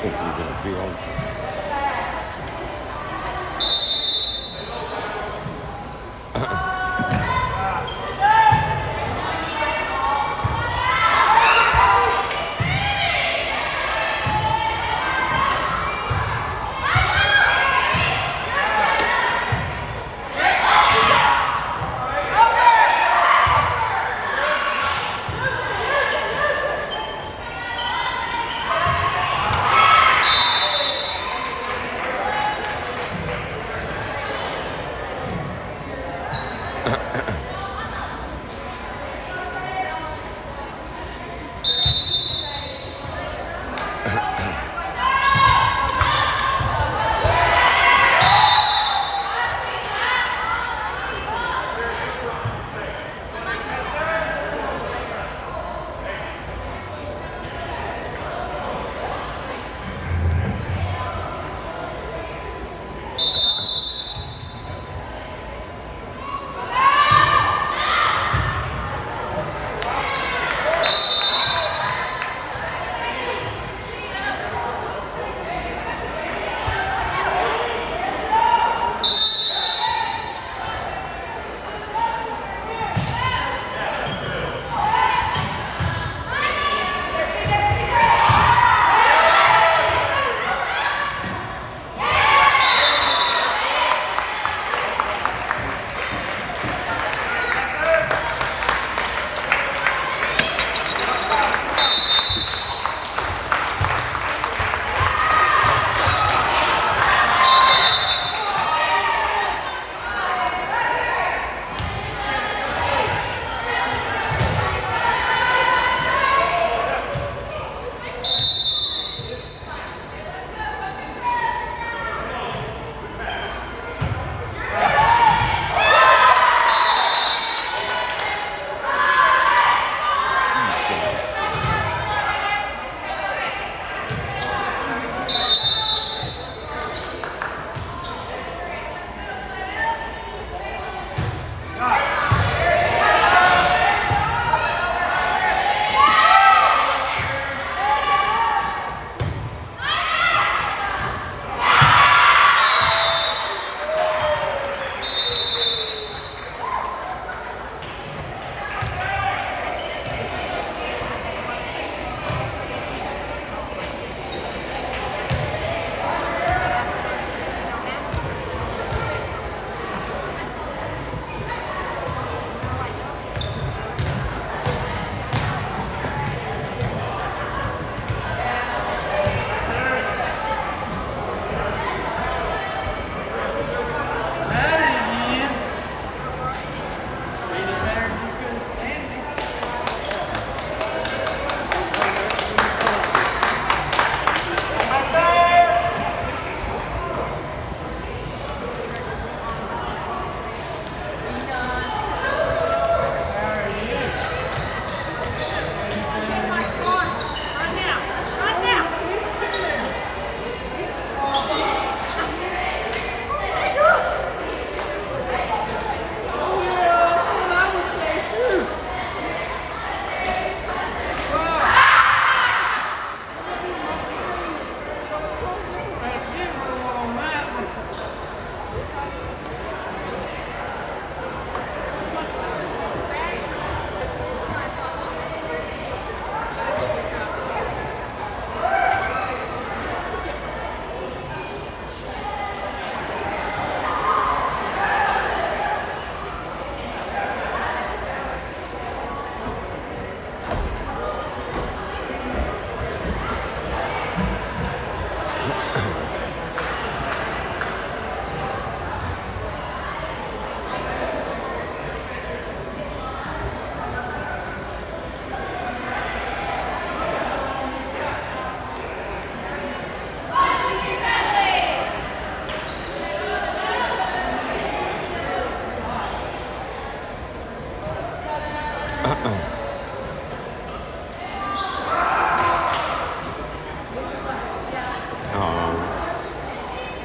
think you're going to be on.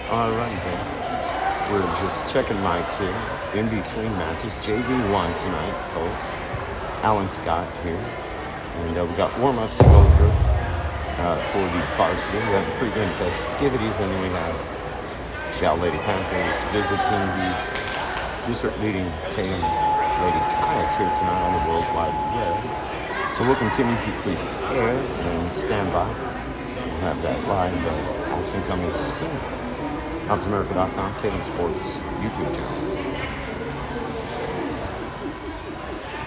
All right, then. We're just checking mics here in between matches. JV1 tonight, folks. Alan Scott here. And we got warm-ups to go through. for the varsity. We have the pregame festivities, and then we have Lady Panthers visiting the district-leading Tatum Lady Coyotes here tonight on the World Wide Web. So we'll continue to prepare and stand by. We'll have that live action coming soon. OpsAmerica.com, Tatum Sports YouTube channel.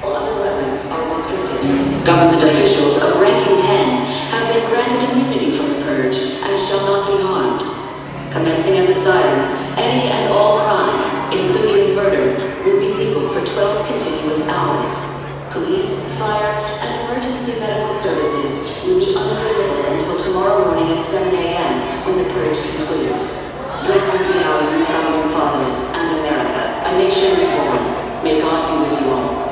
All other weapons are restricted. Government officials of ranking 10 have been granted immunity from the purge and shall not be harmed. Commencing at the siren, any and all crime, including murder, will be legal for 12 continuous hours. Police, fire, and emergency medical services will be unavailable until tomorrow morning at 7 a.m. when the purge concludes. Blessed be our new founding fathers and America, a nation reborn. May God be with you all.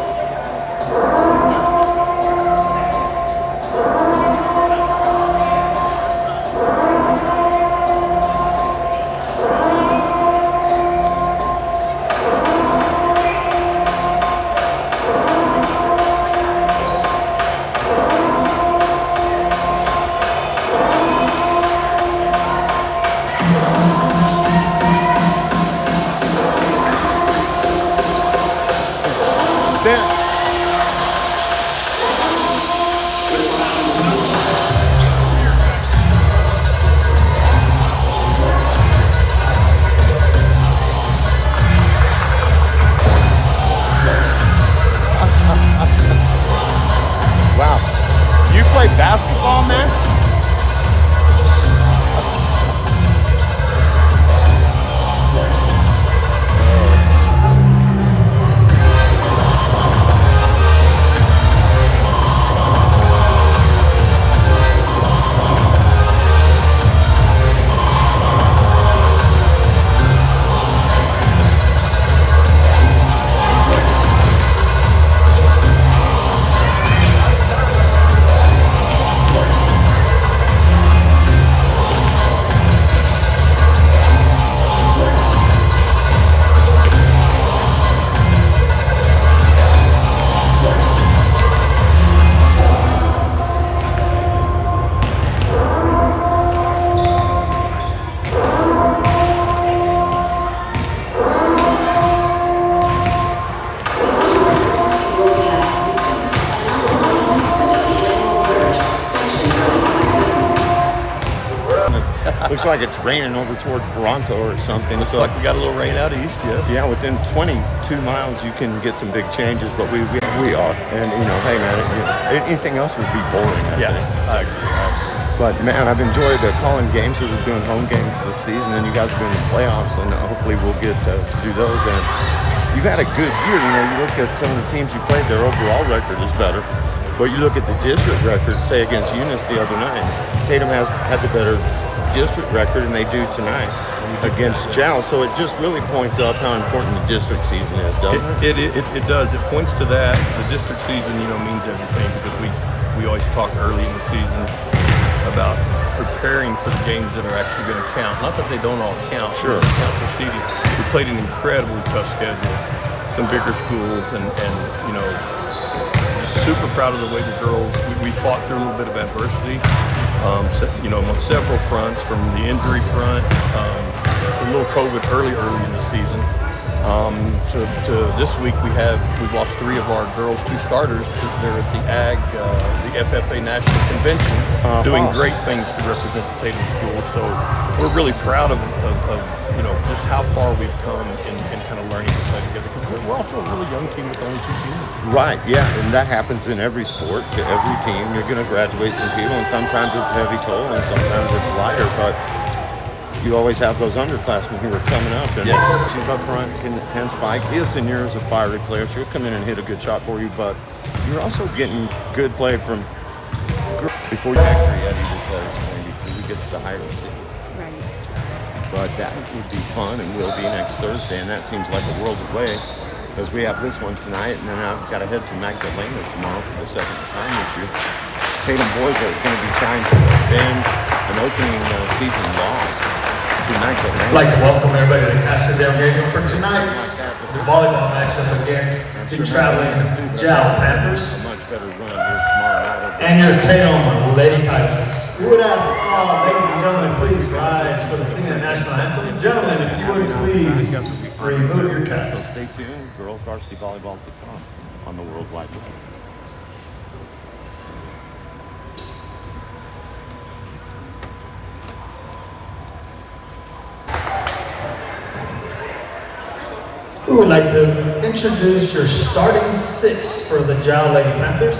Wow. You play basketball, man? Looks like it's raining over toward Toronto or something. Looks like we got a little rain out east, yes. Yeah, within 22 miles you can get some big changes, but we are. And, hey, man, anything else would be boring, I think. I agree. But, man, I've enjoyed calling games. We're doing home games this season, and you guys are doing the playoffs, and hopefully we'll get to do those. And you've had a good year. You look at some of the teams you played, their overall record is better. But you look at the district record, say against Eunice the other night, Tatum has had the better district record, and they do tonight against Jal. So it just really points up how important the district season is, doesn't it? It does. It points to that. The district season, means everything, because we always talk early in the season about preparing for the games that are actually going to count. Not that they don't all count. Sure. They count for seeding. We played an incredibly tough schedule. Some bigger schools, and super proud of the way the girls, we fought through a little bit of adversity, on several fronts, from the injury front, a little COVID early in the season, to this week we've lost 3 of our girls, 2 starters. They're at the the FFA National Convention, doing great things to represent the Tatum schools. So we're really proud of just how far we've come in kind of learning to play together, because we're also a really young team with only 2 seniors. Right, yeah, and that happens in every sport, to every team. You're going to graduate some people, and sometimes it's heavy toll, and sometimes it's lighter, but you always have those underclassmen who are coming up. And she's up front, can spike. Ian, is a fiery player. She'll come in and hit a good shot for you, but you're also getting good play from before you factory at either place, maybe, who gets the higher seed. Right. But that would be fun, and will be next Thursday, and that seems like a world away, because we have this one tonight, and then I've got to head to Magdalena tomorrow for the second time this year. Tatum boys are going to be trying to avenge an opening season loss to Magdalena. I'd like to welcome everybody to the Castrodale game for tonight's volleyball matchup against the traveling Lady Panthers A much better run here tomorrow night. and your Tatum Lady Coyotes. We would ask all ladies and gentlemen, please rise for the singing of the national anthem. Gentlemen, if you would please remove your caps. So stay tuned. Girls varsity volleyball to come on the World Wide Web. We would like to introduce your starting six for the Jow Lady Panthers.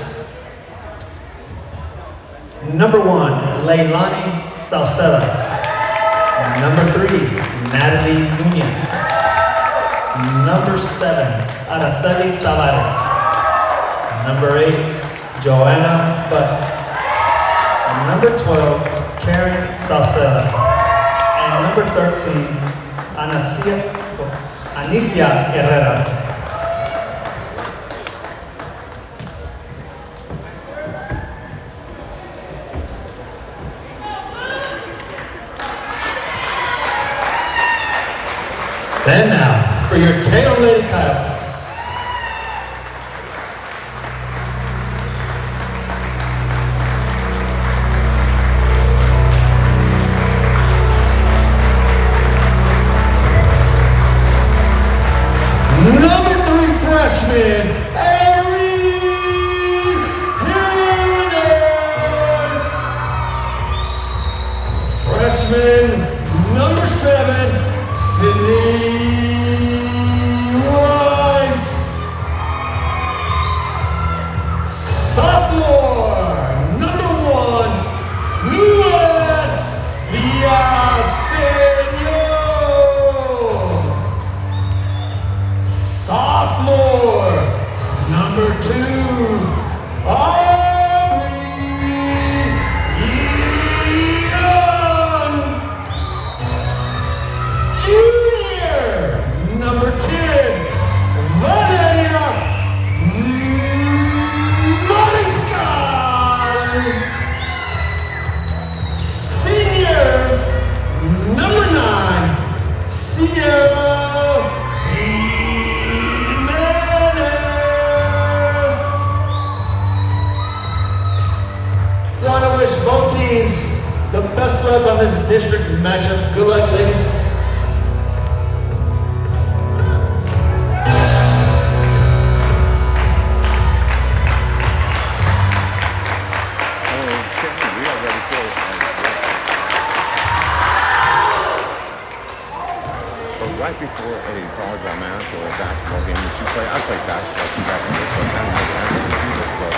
Number 1, Leilani Salceda. Number 3, Natalie Nunez. Number 7, Araceli Tavares. Number 8, Joanna Butts. Number 12, Karen Salceda. And number 13, Anicia Herrera. And now, for your Tatum Lady Coyotes. Number 3 freshman, Avery Hillard. Freshman, number 7, Sydney Rice. Sophomore, number 1, Lea Sophomore, number 2, Aubrey Young. Junior, number 10, Valeria Mariscal. Senior, number 9, Sierra. Want to wish both teams the best luck on this district matchup. Good luck, ladies. Right before a volleyball match or a basketball game that you play, I played basketball too back in this, so I kind of know the answer to this, but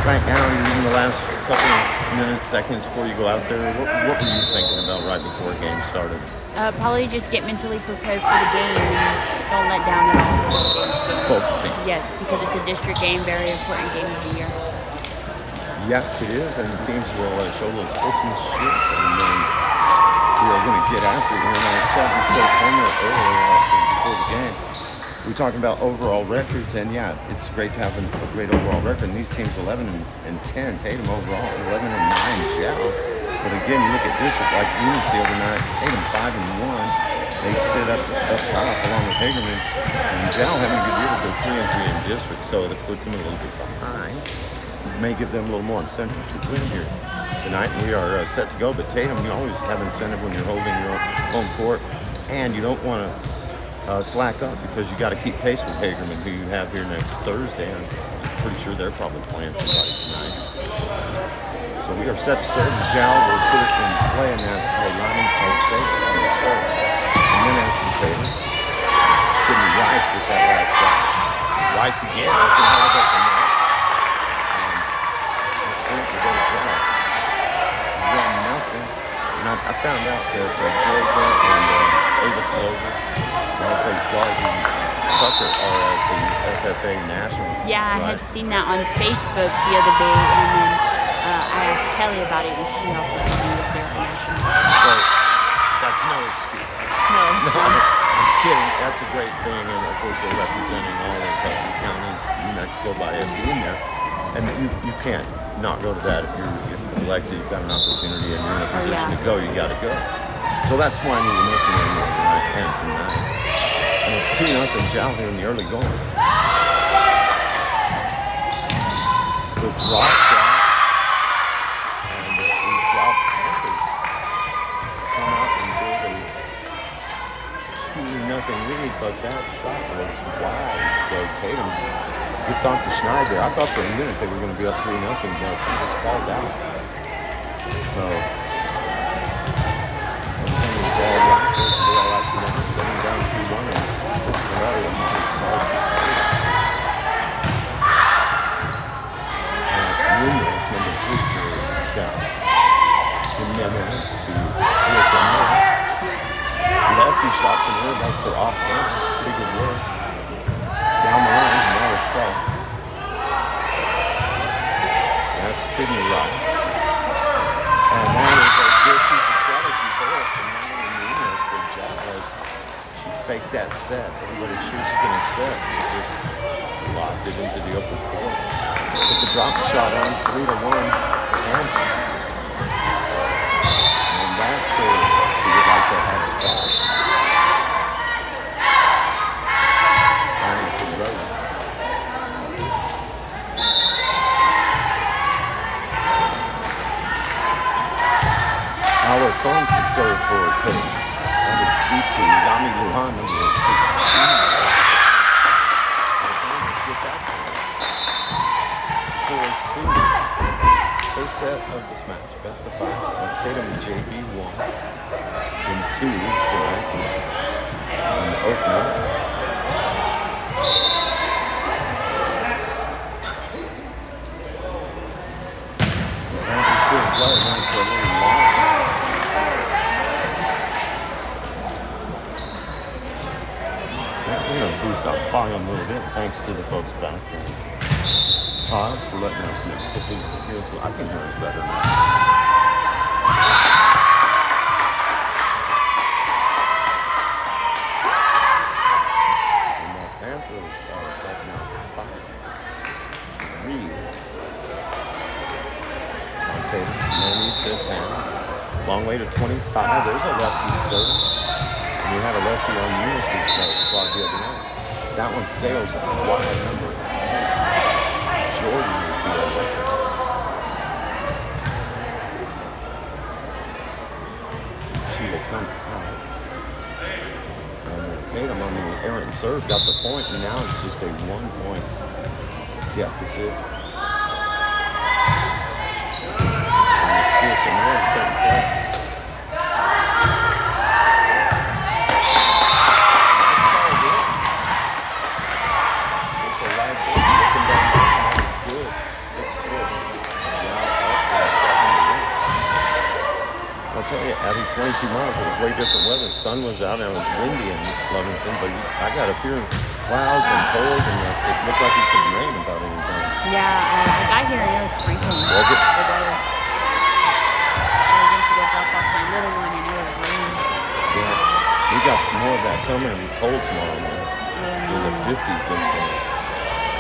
right now, in the last couple of minutes, seconds before you go out there, what were you thinking about right before a game started? Probably just get mentally prepared for the game and don't let down at all. Focusing. Yes, because it's a district game, very important game of the year. Yeah, it is, and the teams will show a little sportsmanship, and then we are going to get after it. And I was chatting with Coach Homer earlier before the game. We were talking about overall records, and yeah, it's great to have a great overall record. And these teams 11 and 10, Tatum overall, 11 and 9, Jow. But again, you look at district like Eunice the other night, Tatum 5 and 1. They sit up top along with Hagerman, and Jow having a good year, but they're 3 and 3 in district, so that puts them a little bit behind. May give them a little more incentive to win here tonight. We are set to go, but Tatum, you always have incentive when you're holding your home court, and you don't want to slack up because you got to keep pace with Hagerman, who you have here next Thursday. I'm pretty sure they're probably playing somebody tonight. So we are set to serve. The Jow will put it in play, and that's Leilani Salceda on the serve. And then Ashley Tatum, Sydney Rice with that last shot. Rice again, open hard up the net. And I found out that Georgia and Ava Slover, and also Darby Tucker are at the SFA National. Yeah, I right? had seen that on Facebook the other day, and then I asked Kelly about it, and she also told me that they're national. So that's no excuse. No, it's No, not. I'm kidding. That's a great thing, and of course they're representing all of Tatum County, New Mexico by being there. And you can't not go to that if you're elected. You've got an opportunity and you're in a position to go. You got to go. So that's why we were missing him tonight and tonight. And it's 2-0 Jow here in the early going. The drop shot, and we but that shot was wide. So Tatum gets on to Schneider. I thought for a minute they were going to be up 3-0, but it was called out. So, getting down 2-1 and pushing it out of the numerous number 3 for shot. And then it's to USMA. Lefty shot from her, that's her off hand. Pretty good work. Down the line, now a start. That's Sydney Wright. And that is a good piece of strategy there for Natalie Nunez for Jazz. She faked that set. Everybody's sure she's going to set. She just locked it into the open court. Put the drop shot on 3-1. And that's who would like to have the top. Our going to serve for Tatum. That is due to Yami Luhan, number 16. 4-2. First set of this match, best of 5. And Tatum JV won in 2 tonight on the opener. We're going to boost our volume a little bit, thanks to the folks back there. Pause for letting us know. I can hear us better now. And the Panthers are up now 5-3. Tatum, no need to pound. Long way to 25. There's a lefty serve. And we had a lefty on Unisys squad the other night. That one sails wide number. Jordan would be a lefty. She will come out. And Tatum on the errant serve got the point, and now it's just a 1-point deficit. And it's taking play. I'll tell you, out of 22 miles, it was way different weather. The sun was out and it was windy in Lovington, but I got up here in clouds and cold, and it looked like it could rain about any time. Yeah, I got here and it was sprinkling. Was it? It was. I was going to go drop off my little one and it was raining. Yeah, we got more of that coming and cold tomorrow night. In the 50s, they say.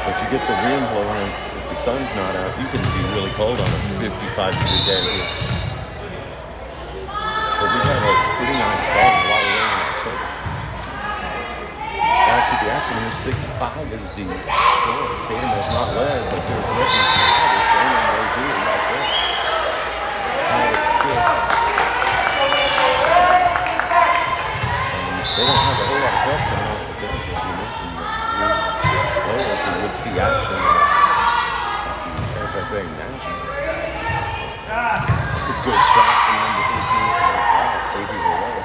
But you get the wind blowing, if the sun's not out, you can be really cold on a 55-degree day here. But we had a pretty nice fall, a lot of rain in October. Back to the action here, 6-5 is the score. Tatum has not led, but they're looking for this game and they're doing right there. Tied at 6. And they don't have a whole lot of help coming off the bench, as you mentioned. The players who would see action at the FFA National. That's a good shot from number 13. Baby Valero.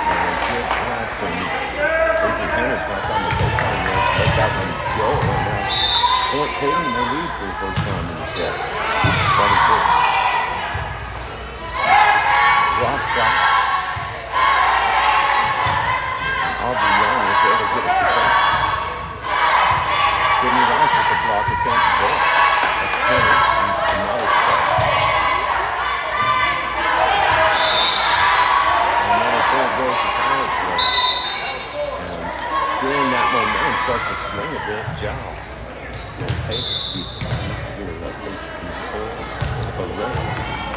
And a good pass from Baby Henry back on the baseline there. Let that one go. And now Tatum may lead for the first time in the set. 7-6. Drop shot. Aubrey Young was there to get it for that. Sydney Rice with the block attempt there. That's Henry. Feeling that momentum starts to swing a bit, Jow will take the time here that coach for the rest.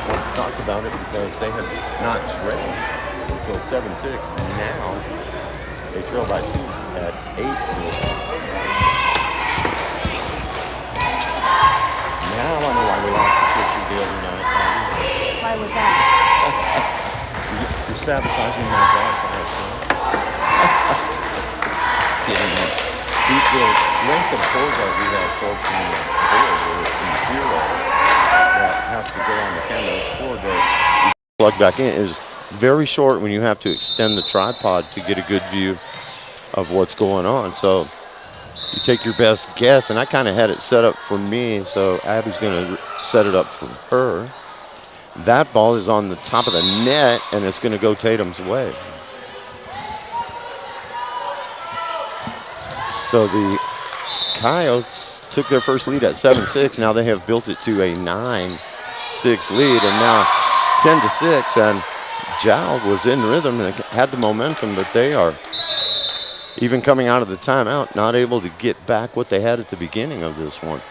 Let's talk about it because they have not trailed until 7-6. Now they trail by 2 at 8-6. Now I know why we lost the picture the other night. Why was that? sabotaging my broadcast. Kidding me. The length of board that we have, folks, in the board or in the bureau that has to go on the camera, the cord that you plug back in is very short when you have to extend the tripod to get a good view of what's going on. So you take your best guess, and I kind of had it set up for me, so Abby's going to set it up for her. That ball is on the top of the net, and it's going to go Tatum's way. So the Coyotes took their first lead at 7-6. Now they have built it to a 9-6 lead, and now 10-6. And Jal was in rhythm and had the momentum, but they are, even coming out of the timeout, not able to get back what they had at the beginning of this one.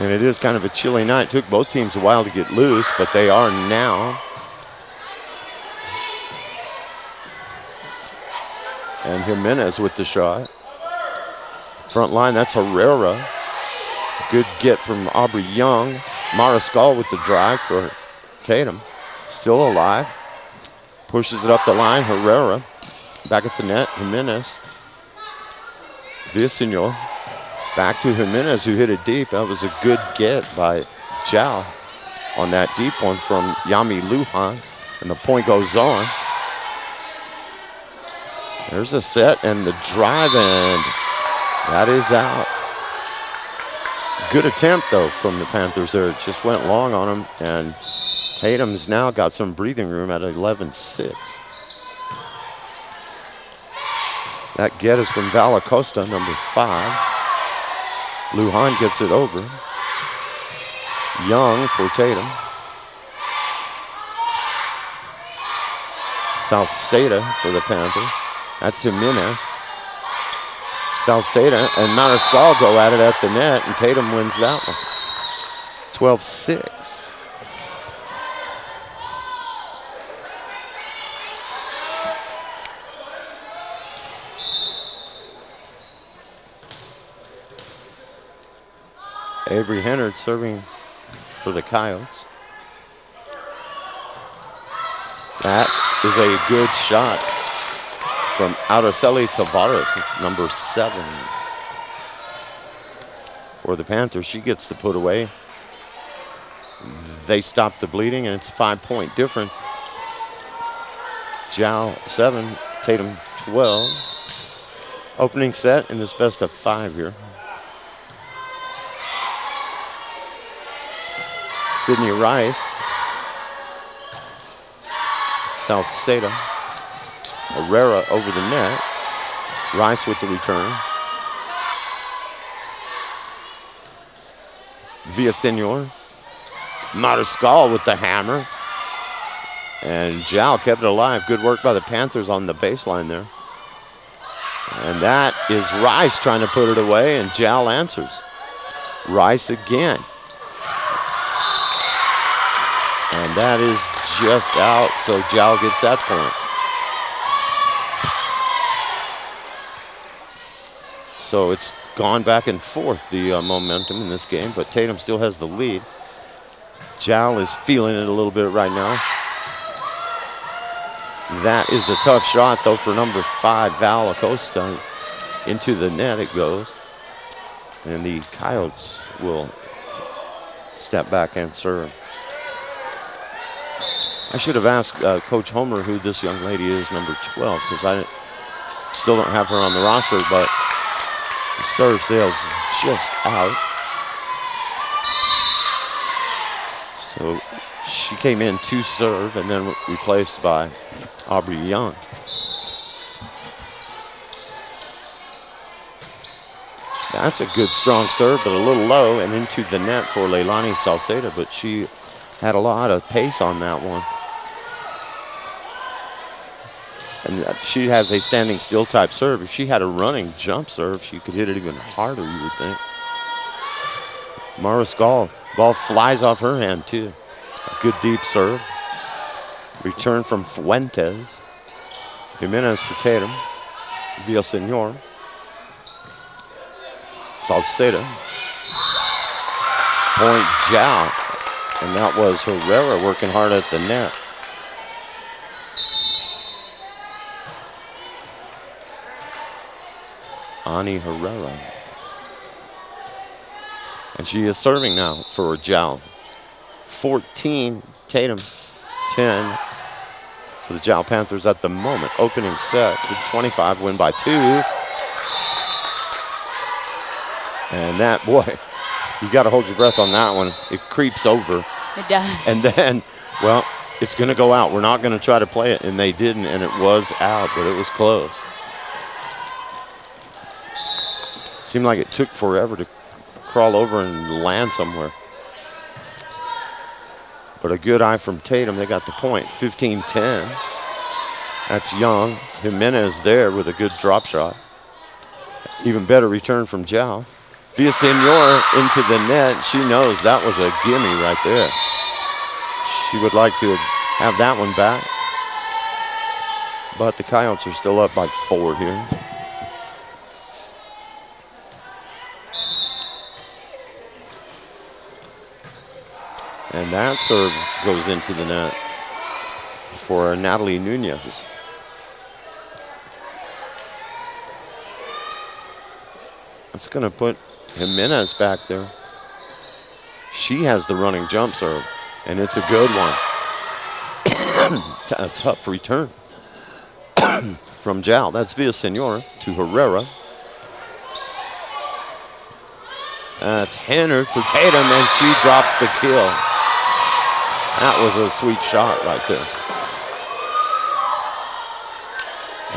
And it is kind of a chilly night. It took both teams a while to get loose, but they are now. And Jimenez with the shot. Front line, that's Herrera. Good get from Aubrey Young. Mariscal with the drive for Tatum. Still alive. Pushes it up the line. Herrera back at the net. Jimenez. Villasenor. Back to Jimenez, who hit it deep. That was a good get by Chow on that deep one from Yami Lujan. And the point goes on. There's a set and the drive, and that is out. Good attempt, though, from the Panthers there. It just went long on them, and Tatum's now got some breathing room at 11-6. That get is from Valacosta, number 5. Lujan gets it over. Young for Tatum. Salceda for the Panthers. That's Jimenez. Salceda and Mariscal go at it at the net, and Tatum wins that one. 12-6. Avery Hennard serving for the Coyotes. That is a good shot from Araceli Tavares, number 7. For the Panthers, she gets the put away. They stop the bleeding, and it's a 5-point difference. Jal 7, Tatum 12. Opening set in this best of 5 here. Sydney Rice. Salceda. Herrera over the net. Rice with the return. Villasenor. Mariscal with the hammer. And Jal kept it alive. Good work by the Panthers on the baseline there. And that is Rice trying to put it away, and Jal answers. Rice again. And that is just out, so Jal gets that point. So it's gone back and forth, the momentum in this game, but Tatum still has the lead. Jal is feeling it a little bit right now. That is a tough shot, though, for number 5, Val Acosta. Into the net it goes. And the Coyotes will step back and serve. I should have asked Coach Homer who this young lady is, number 12, because I still don't have her on the roster, but the serve sails just out. So she came in to serve and then replaced by Aubrey Young. That's a good strong serve, but a little low and into the net for Leilani Salceda, but she had a lot of pace on that one. And she has a standing still type serve. If she had a running jump serve, she could hit it even harder, you would think. Mariscal, ball flies off her hand too. A good deep serve. Return from Fuentes. Jimenez for Tatum. Villasenor. Salceda. Point Jal. And that was Herrera working hard at the net. Ani Herrera. And she is serving now for Jowl. 14, Tatum, 10 for the Lea Panthers at the moment. Opening set to 25, win by 2. And that, boy, you got to hold your breath on that one. It creeps over. It does. And then, well, it's going to go out. We're not going to try to play it, and they didn't, and it was out, but it was close. Seemed like it took forever to crawl over and land somewhere. But a good eye from Tatum. They got the point, 15-10. That's Young. Jimenez there with a good drop shot. Even better return from Jowl. Villasenor into the net. She knows that was a gimme right there. She would like to have that one back. But the Coyotes are still up by 4 here. And that serve goes into the net for Natalie Nunez. That's going to put Jimenez back there. She has the running jump serve, and it's a good one. A tough return from Jowl. That's Villasenor to Herrera. That's Hennard for Tatum, and she drops the kill. That was a sweet shot right there.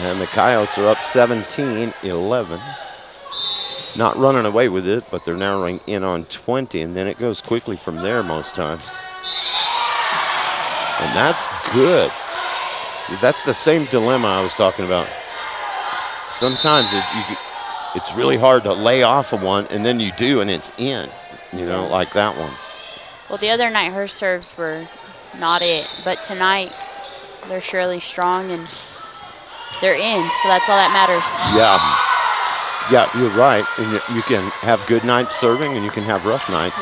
And the Coyotes are up 17-11. Not running away with it, but they're narrowing in on 20, and then it goes quickly from there most times. And that's good. See, that's the same dilemma I was talking about. Sometimes it's really hard to lay off of one, and then you do, and it's in, you know, like that one. Well, the other night her serves were not it, but tonight they're surely strong and they're in, so that's all that matters. Yeah, you're right. And you can have good nights serving, and you can have rough nights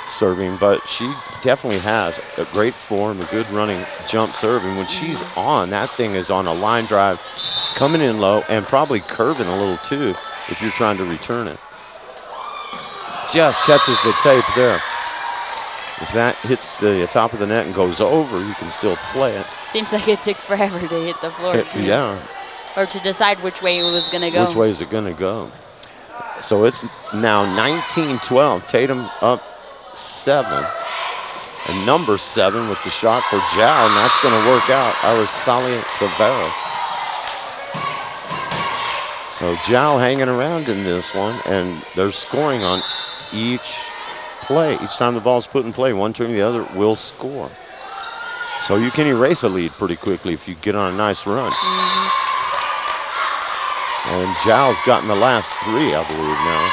serving, but she definitely has a great form, a good running jump serve, and when she's on, that thing is on a line drive, coming in low, and probably curving a little too if you're trying to return it. Just catches the tape there. If that hits the top of the net and goes over, you can still play it. Seems like it took forever to hit the floor. Yeah. Or to decide which way it was going to go. Which way is it going to go? So it's now 19-12. Tatum up 7. And number 7 with the shot for Jowl, and that's going to work out. Arisalia Taveras. So Jowl hanging around in this one, and they're scoring on each play. Each time the ball's put in play, one team or the other will score. So you can erase a lead pretty quickly if you get on a nice run. And Jowl's gotten the last 3, I believe, now,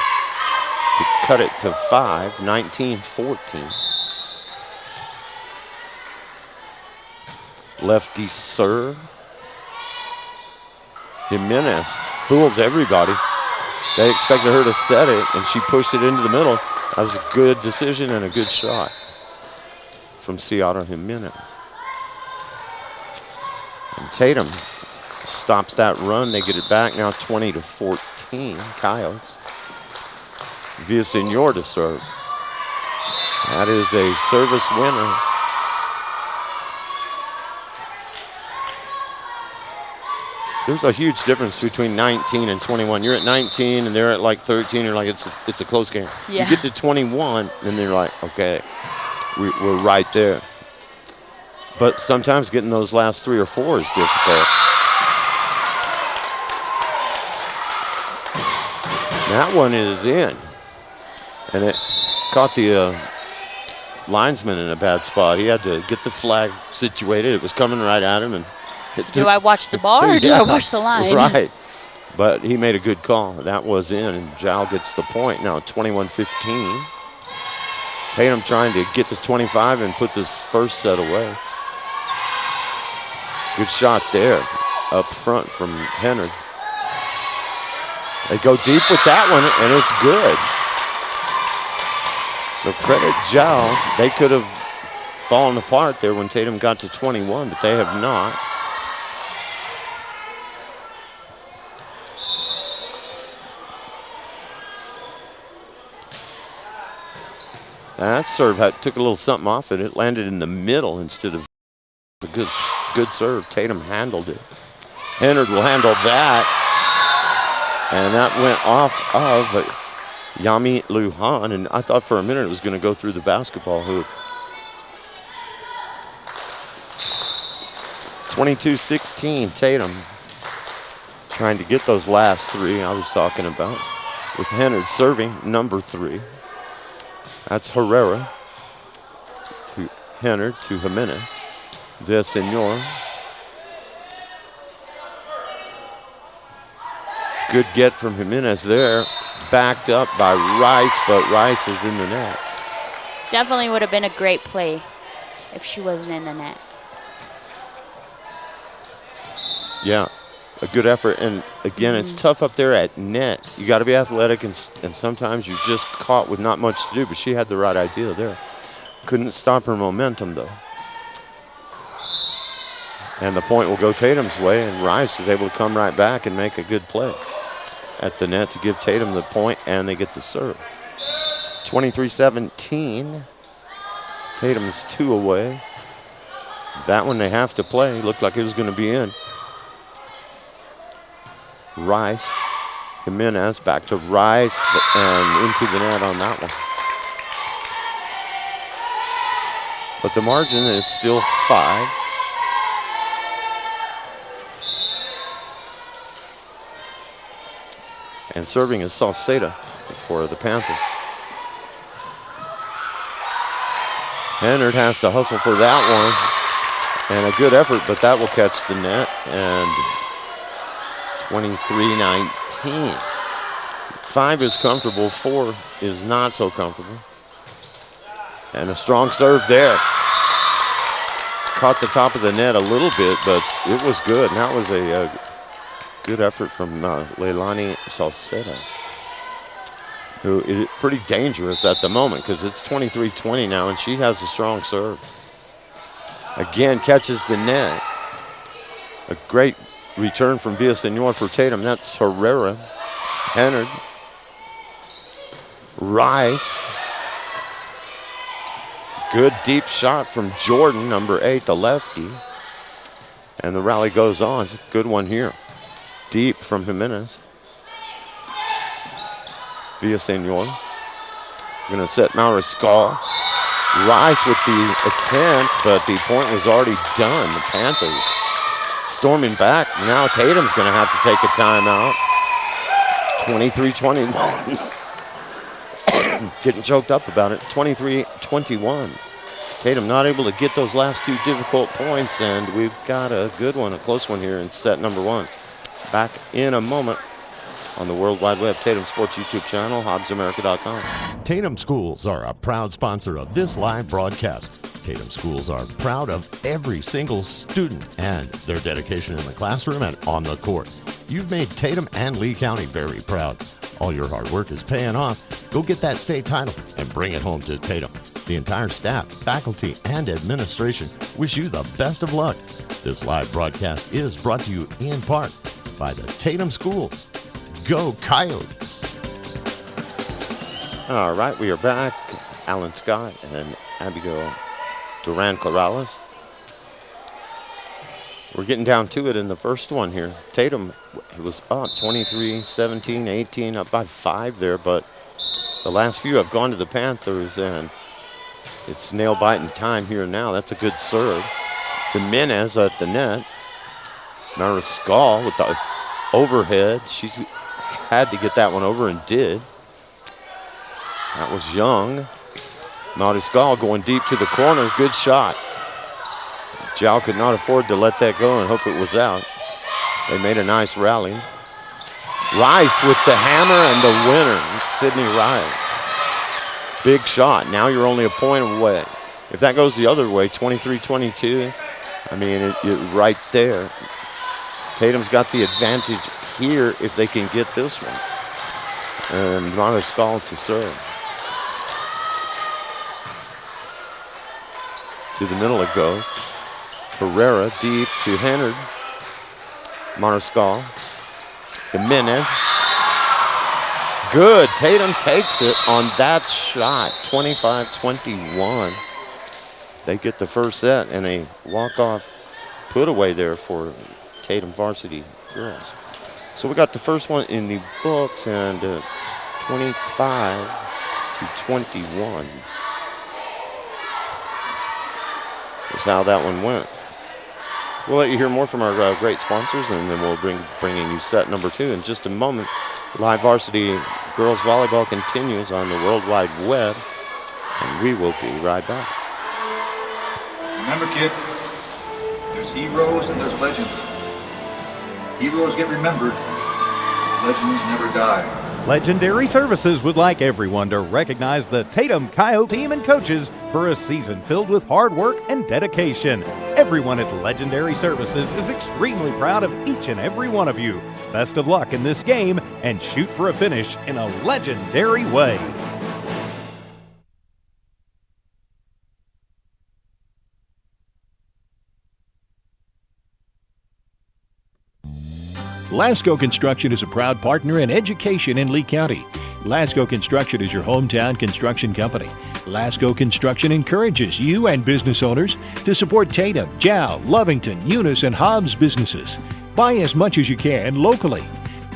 to cut it to 5, 19-14. Lefty serve. Jimenez fools everybody. They expected her to set it, and she pushed it into the middle. That was a good decision and a good shot from Ciara Jimenez. And Tatum stops that run. They get it back now 20-14, Coyotes. Villasenor to serve. That is a service winner. There's a huge difference between 19 and 21. You're at 19 and they're at like 13. You're like, it's a close game. Yeah. You get to 21 and they're like, okay, we're right there. But sometimes getting those last 3 or 4 is difficult. That one is in. And it caught the linesman in a bad spot. He had to get the flag situated. It was coming right at him. And do I watch the ball or do I watch the line? Right. But he made a good call. That was in, and Jowl gets the point. Now 21-15. Tatum trying to get to 25 and put this first set away. Good shot there up front from Hennard. They go deep with that one, and it's good. So credit Jowl. They could have fallen apart there when Tatum got to 21, but they have not. That serve took a little something off it. It landed in the middle instead of a good serve. Tatum handled it. Hennard will handle that. And that went off of Yami Lujan. And I thought for a minute it was going to go through the basketball hoop. 22-16, Tatum trying to get those last three I was talking about. With Hennard serving number 3. That's Herrera to Hennard to Jimenez. Villasenor. Good get from Jimenez there. Backed up by Rice, but Rice is in the net. Definitely would have been a great play if she wasn't in the net. Yeah, a good effort. And again, it's tough up there at net. You got to be athletic, and sometimes you're just caught with not much to do, but she had the right idea there. Couldn't stop her momentum, though. And the point will go Tatum's way, and Rice is able to come right back and make a good play at the net to give Tatum the point, and they get the serve. 23-17. Tatum's 2 away. That one they have to play. Looked like it was going to be in. Rice, Jimenez back to Rice, and into the net on that one. But the margin is still 5. And serving is Salceda for the Panthers. Hennard has to hustle for that one. And a good effort, but that will catch the net. And 23-19. 5 is comfortable, 4 is not so comfortable. And a strong serve there. Caught the top of the net a little bit, but it was good. And that was a good effort from Leilani Salceda, who is pretty dangerous at the moment because it's 23-20 now, and she has a strong serve. Again, catches the net. A great return from Villasenor for Tatum. That's Herrera. Hennard. Rice. Good deep shot from Jordan, number 8, the lefty. And the rally goes on. It's a good one here. Deep from Jimenez. Villasenor. Going to set Mariscal. Rice with the attempt, but the point was already done. The Panthers storming back. Now Tatum's going to have to take a timeout. 23-21. Getting choked up about it. 23-21. Tatum not able to get those last 2 difficult points, and we've got a good one, a close one here in set number 1. Back in a moment on the World Wide Web, Tatum Sports YouTube channel, HobbsAmerica.com. Tatum Schools are a proud sponsor of this live broadcast. Tatum Schools are proud of every single student and their dedication in the classroom and on the court. You've made Tatum and Lea County very proud. All your hard work is paying off. Go get that state title and bring it home to Tatum. The entire staff, faculty, and administration wish you the best of luck. This live broadcast is brought to you in part by the Tatum Schools. Go Coyotes! All right, we are back. Alan Scott and Abigail Duran-Corrales. We're getting down to it in the first one here. Tatum was up 23-17, 18, up by 5 there, but the last few have gone to the Panthers, and it's nail-biting time here now. That's a good serve. Jimenez at the net. Mariscal with the overhead. She's had to get that one over and did. That was Young. Mariscal going deep to the corner. Good shot. Jow could not afford to let that go and hope it was out. They made a nice rally. Rice with the hammer and the winner, Sydney Rice. Big shot. Now you're only a point away. If that goes the other way, 23-22, I mean, it right there. Tatum's got the advantage here if they can get this one. And Mariscal to serve. To the middle it goes. Herrera deep to Hennard. Mariscal. Jimenez. Good. Tatum takes it on that shot. 25-21. They get the first set and a walk-off put away there for Tatum varsity girls. So we got the first one in the books, and 25-21 is how that one went. We'll let you hear more from our great sponsors, and then we'll bringing you set number 2 in just a moment. Live varsity girls volleyball continues on the World Wide Web, and we will be right back. Remember, kid, there's heroes and there's legends. Heroes get remembered, legends never die. Legendary Services would like everyone to recognize the Tatum Coyote team and coaches for a season filled with hard work and dedication. Everyone at Legendary Services is extremely proud of each and every one of you. Best of luck in this game and shoot for a finish in a legendary way. Lasco Construction is a proud partner in education in Lea County. Lasco Construction is your hometown construction company. Lasco Construction encourages you and business owners to support Tatum, Jow, Lovington, Eunice, and Hobbs businesses. Buy as much as you can locally,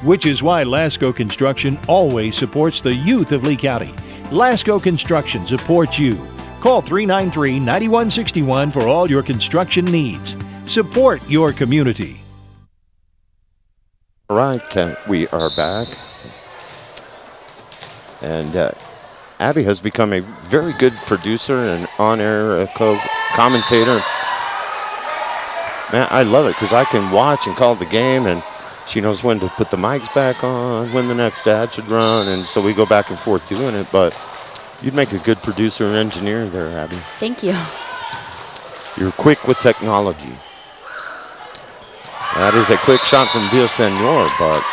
which is why Lasco Construction always supports the youth of Lea County. Lasco Construction supports you. Call 393-9161 for all your construction needs. Support your community. All right, we are back. And Abby has become a very good producer and on-air commentator. Man, I love it because I can watch and call the game, and she knows when to put the mics back on, when the next ad should run, and so we go back and forth doing it. But you'd make a good producer and engineer there, Abby. Thank you. You're quick with technology. That is a quick shot from Villasenor, but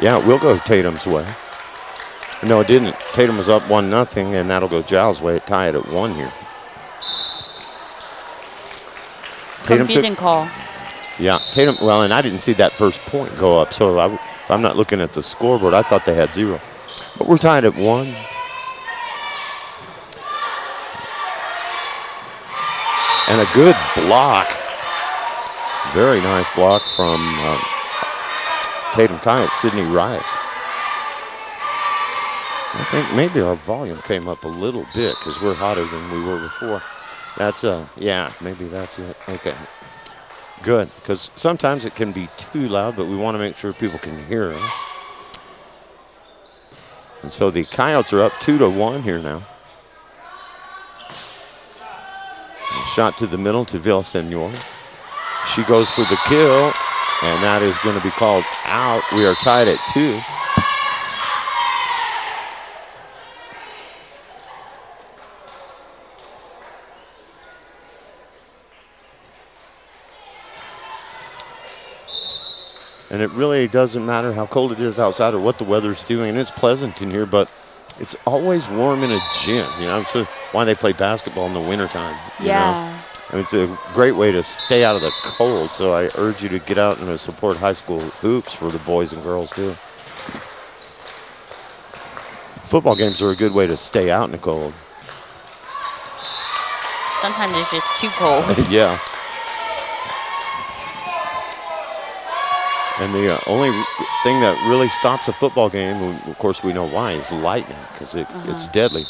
yeah, it will go Tatum's way. No, it didn't. Tatum was up 1-0, and that'll go Giles' way. Tie it at 1 here. Confusing call. Yeah, Tatum, well, and I didn't see that first point go up, so if I'm not looking at the scoreboard, I thought they had 0. But we're tied at 1. And a good block. Very nice block from Tatum Coyotes, Sydney Rice. I think maybe our volume came up a little bit because we're hotter than we were before. That's yeah, maybe that's it. Okay, good, because sometimes it can be too loud, but we want to make sure people can hear us. And so the Coyotes are up 2-1 here now. A shot to the middle to Villasenor. She goes for the kill, and that is going to be called out. We are tied at 2. And it really doesn't matter how cold it is outside or what the weather's doing. And it's pleasant in here, but it's always warm in a gym. You know, so why they play basketball in the wintertime. Yeah. Know? I mean, it's a great way to stay out of the cold, so I urge you to get out and support high school hoops for the boys and girls, too. Football games are a good way to stay out in the cold. Sometimes it's just too cold. Yeah. And the only thing that really stops a football game, of course we know why, is lightning, because it's deadly.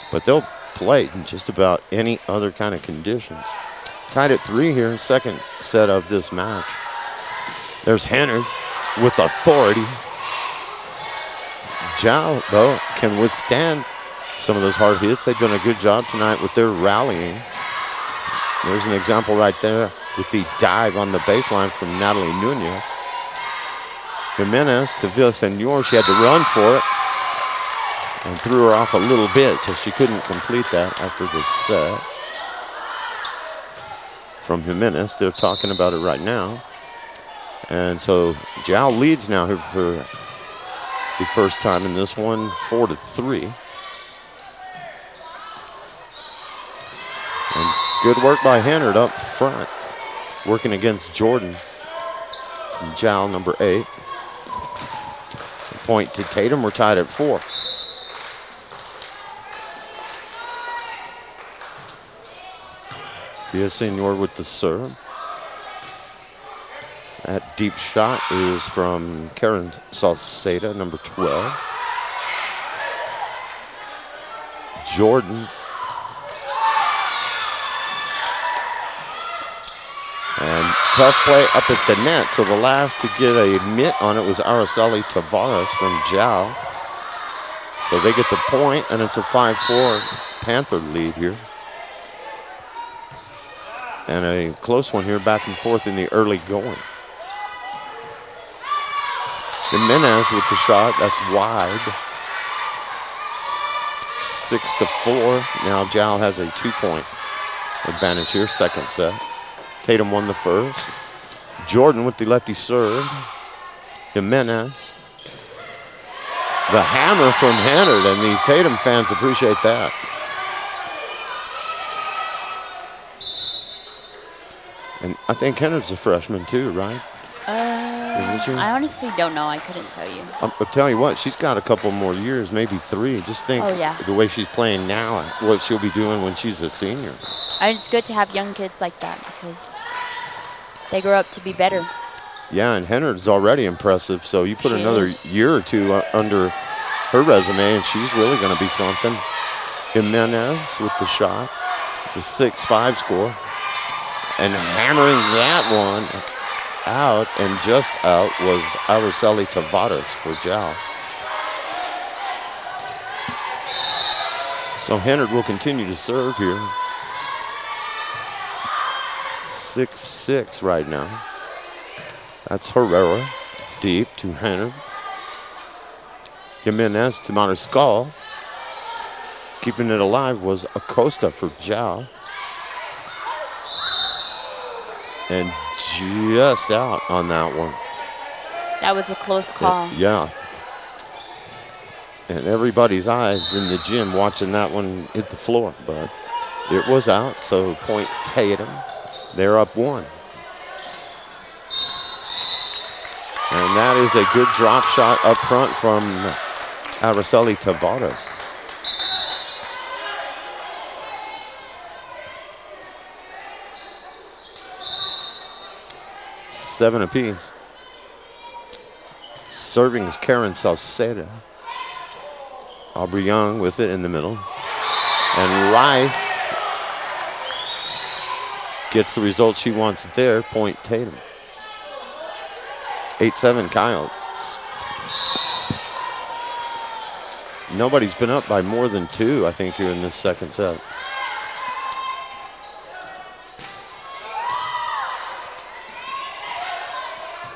But they'll play in just about any other kind of conditions. Tied at 3 here, second set of this match. There's Hennard with authority. Jow, though, can withstand some of those hard hits. They've done a good job tonight with their rallying. There's an example right there with the dive on the baseline from Natalie Nunez. Jimenez to Villasenor. She had to run for it and threw her off a little bit, so she couldn't complete that after the set. From Jimenez, they're talking about it right now. And so Jow leads now here for the first time in this one, 4-3. Good work by Hennard up front, working against Jordan from Jowl, number 8. Point to Tatum. We're tied at 4. Villasenor with the serve. That deep shot is from Karen Salceda, number 12. Jordan. And tough play up at the net. So the last to get a mitt on it was Araceli Tavares from Jowl. So they get the point, and it's a 5-4 Panther lead here. And a close one here, back and forth in the early going. Jimenez with the shot, that's wide. 6-4. Now Jowl has a 2-point advantage here, second set. Tatum won the first. Jordan with the lefty serve. Jimenez. The hammer from Hennard, and the Tatum fans appreciate that. And I think Hennard's a freshman too, right? I honestly don't know. I couldn't tell you. I'll tell you what, she's got a couple more years, maybe 3. Just think the way she's playing now, what she'll be doing when she's a senior. It's good to have young kids like that because they grow up to be better. Yeah, and Hennard's already impressive, so you put another year or 2 under her resume, and she's really going to be something. Jimenez with the shot. It's a 6-5 score. And hammering that one out, and just out, was Araceli Tavares for Jowl. So Hennard will continue to serve here. 6-6 right now. That's Herrera, deep to Hennard. Jimenez to Mariscal. Keeping it alive was Acosta for Jowl. And just out on that one. That was a close call. Yeah. And everybody's eyes in the gym watching that one hit the floor, but it was out, so point Tatum. They're up 1. And that is a good drop shot up front from Araceli Tavares. Seven apiece. Serving is Karen Salceda. Aubrey Young with it in the middle. And Rice gets the result she wants there. Point Tatum. 8-7 Coyotes. Nobody's been up by more than 2, I think, here in this second set.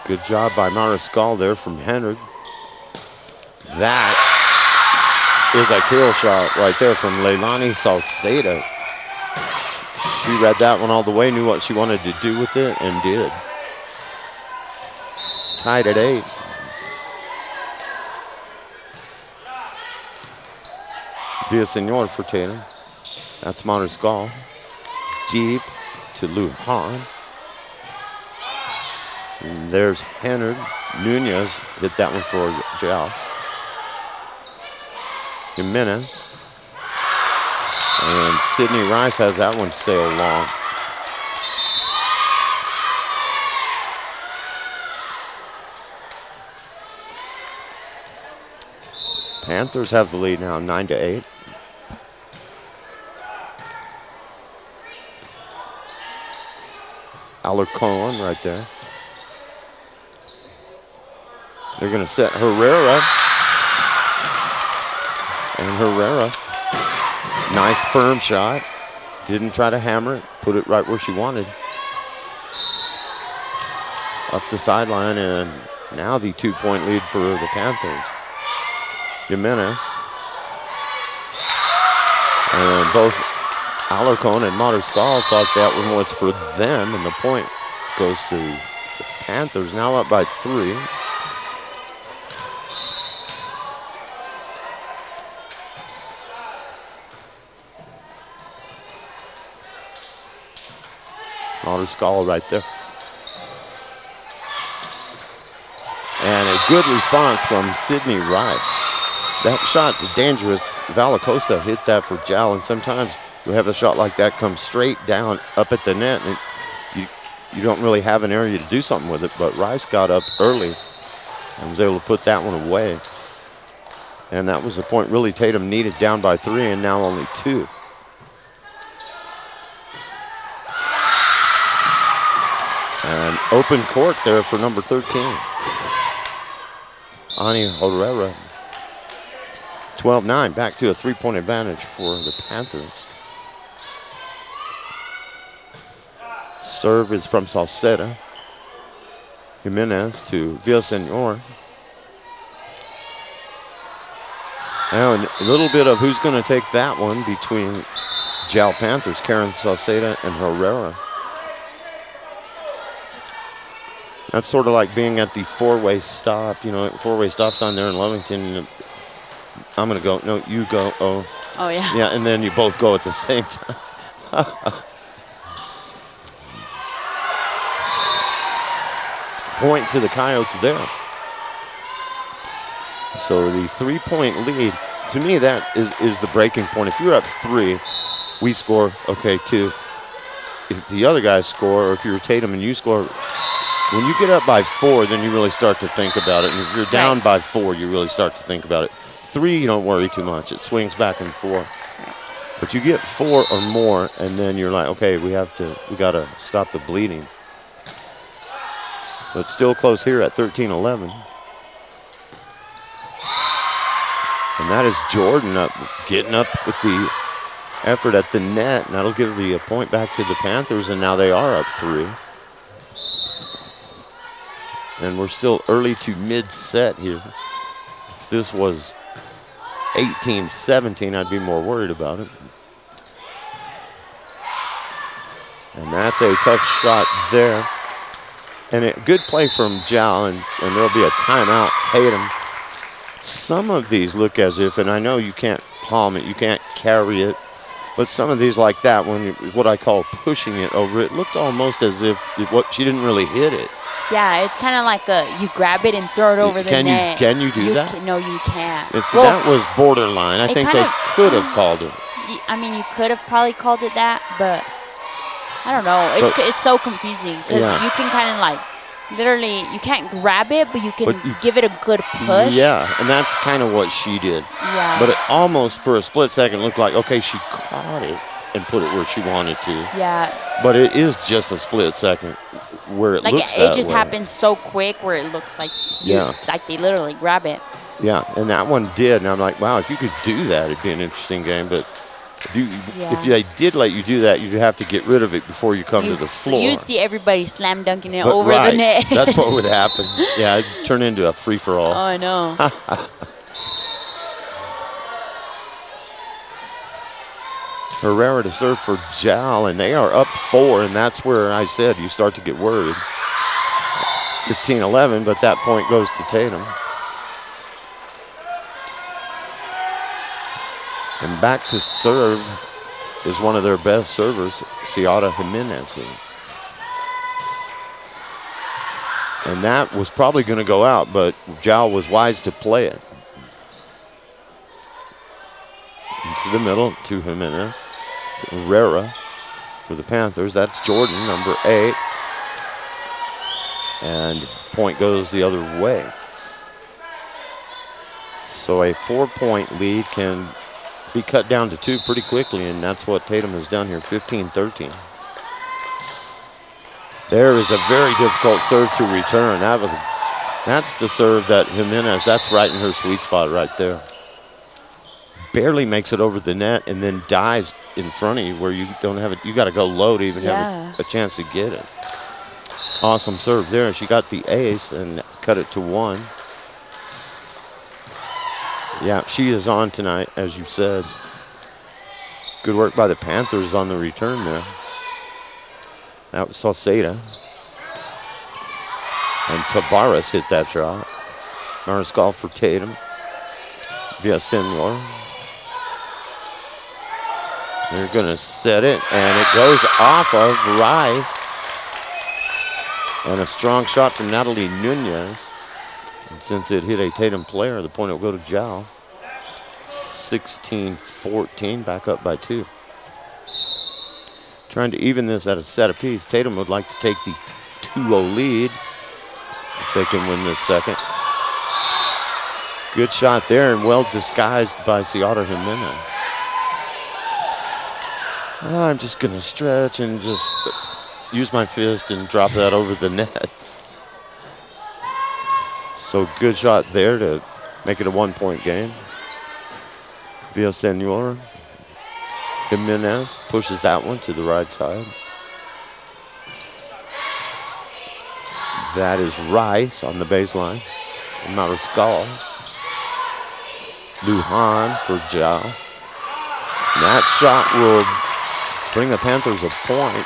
Good job by Mariscal there from Hennard. That is a kill shot right there from Leilani Salceda. She read that one all the way, knew what she wanted to do with it, and did. Tied at 8. Villasenor for Tatum. That's Mariscal. Deep to Lujan. And there's Hennard. Nunez hit that one for Jowl. Jimenez. And Sydney Rice has that one sailed long. Panthers have the lead now, 9-8. Alarcon right there. They're going to set Herrera. And Herrera, nice firm shot. Didn't try to hammer it, put it right where she wanted. Up the sideline, and now the 2-point lead for the Panthers. Jimenez. And both Alarcon and Mariscal thought that one was for them, and the point goes to the Panthers, now up by 3. Skull right there. And a good response from Sydney Rice. That shot's dangerous. Valacosta hit that for Jal, and sometimes you have a shot like that come straight down up at the net, and you don't really have an area to do something with it, but Rice got up early and was able to put that one away. And that was the point really Tatum needed, down by 3 and now only 2. And open court there for number 13. Ani Herrera. 12-9, back to a 3-point advantage for the Panthers. Serve is from Salceda. Jimenez to Villasenor. Now a little bit of who's going to take that one between Jal Panthers, Karen Salceda and Herrera. That's sort of like being at the four-way stop. You know, four-way stops on there in Lovington. I'm going to go. No, you go. Oh. Oh, yeah. Yeah, and then you both go at the same time. Point to the Coyotes there. So the 3-point lead, to me, that is the breaking point. If you're up 3, we score, okay, 2. If the other guys score, or if you're Tatum and you score, when you get up by 4, then you really start to think about it. And if you're down by 4, you really start to think about it. 3, you don't worry too much. It swings back and forth. But you get 4 or more, and then you're like, okay, we got to stop the bleeding. But still close here at 13-11. And that is Jordan getting up with the effort at the net, and that'll give the point back to the Panthers, and now they are up 3. And we're still early to mid-set here. If this was 18-17, I'd be more worried about it. And that's a tough shot there. And a good play from Jal, and there'll be a timeout. Tatum. Some of these look as if, and I know you can't palm it, you can't carry it, but some of these like that, what I call pushing it over, it looked almost as if she didn't really hit it. Yeah, it's kind of like you grab it and throw it over the net. Can you do that? No, you can't. That was borderline. I think they could have called it. I mean, you could have probably called it that, but I don't know. It's so confusing because you can kind of like, literally, you can't grab it, but you can give it a good push. Yeah, and that's kind of what she did. Yeah. But it almost, for a split second, looked like, okay, she caught it and put it where she wanted to. Yeah. But it is just a split second where it looks that way. It just happens so quick where it looks like like they literally grab it. Yeah, and that one did, and I'm like, wow, if you could do that, it'd be an interesting game. But if they did let you do that, you'd have to get rid of it before you come to the floor. You'd see everybody slam dunking it over the net. That's what would happen. Yeah, it'd turn into a free-for-all. Oh, I know. Herrera to serve for Jal, and they are up 4, and that's where I said you start to get worried. 15-11, but that point goes to Tatum. And back to serve is one of their best servers, Ciara Jimenez. And that was probably going to go out, but Jal was wise to play it. Into the middle to Jimenez. Herrera for the Panthers. That's Jordan, number 8. And point goes the other way. So a 4-point lead can be cut down to 2 pretty quickly, and that's what Tatum has done here, 15-13. There is a very difficult serve to return. That's the serve that Jimenez, that's right in her sweet spot right there. Barely makes it over the net and then dives in front of you where you don't have it. You got to go low to even have a chance to get it. Awesome serve there. She got the ace and cut it to 1. Yeah, she is on tonight, as you said. Good work by the Panthers on the return there. That was Salceda. And Tavares hit that shot. Mariscal for Tatum. Villasenor. They're going to set it, and it goes off of Rice. And a strong shot from Natalie Nunez. And since it hit a Tatum player, the point will go to Zhao. 16-14, back up by 2. Trying to even this at a set apiece. Tatum would like to take the 2-0 lead if they can win this second. Good shot there and well disguised by Ciara Jimenez. I'm just going to stretch and just use my fist and drop that over the net. So good shot there to make it a 1-point game. Villasenor Jimenez pushes that one to the right side. That is Rice on the baseline. And Mariscal. Lujan for Zhao. And that shot will bring the Panthers a point.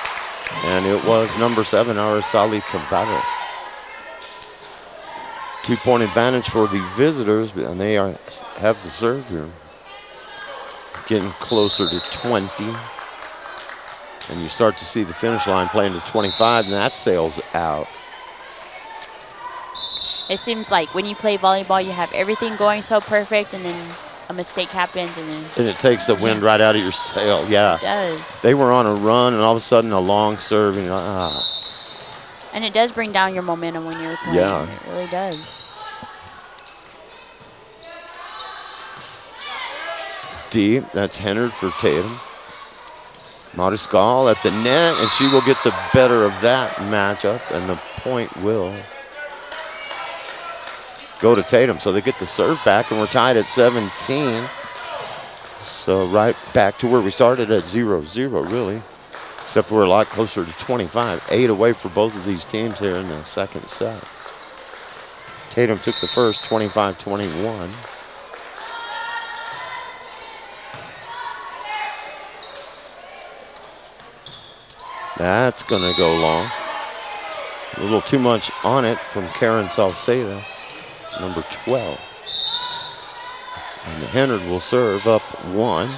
And it was number 7, Araceli Tavares. 2-point advantage for the visitors, and they have the serve here. Getting closer to 20. And you start to see the finish line playing to 25, and that sails out. It seems like when you play volleyball, you have everything going so perfect, and then a mistake happens, and then... And it takes the wind right out of your sail, yeah. It does. They were on a run, and all of a sudden a long serve, and And it does bring down your momentum when you're playing. Yeah. It really does. Deep, that's Hennard for Tatum. Mariscal at the net, and she will get the better of that matchup, and the point will go to Tatum. So they get the serve back, and we're tied at 17. So right back to where we started at 0-0, really. Except we're a lot closer to 25. 8 away for both of these teams here in the second set. Tatum took the first, 25-21. That's going to go long. A little too much on it from Karen Salcedo, number 12. And Hennard will serve up 1.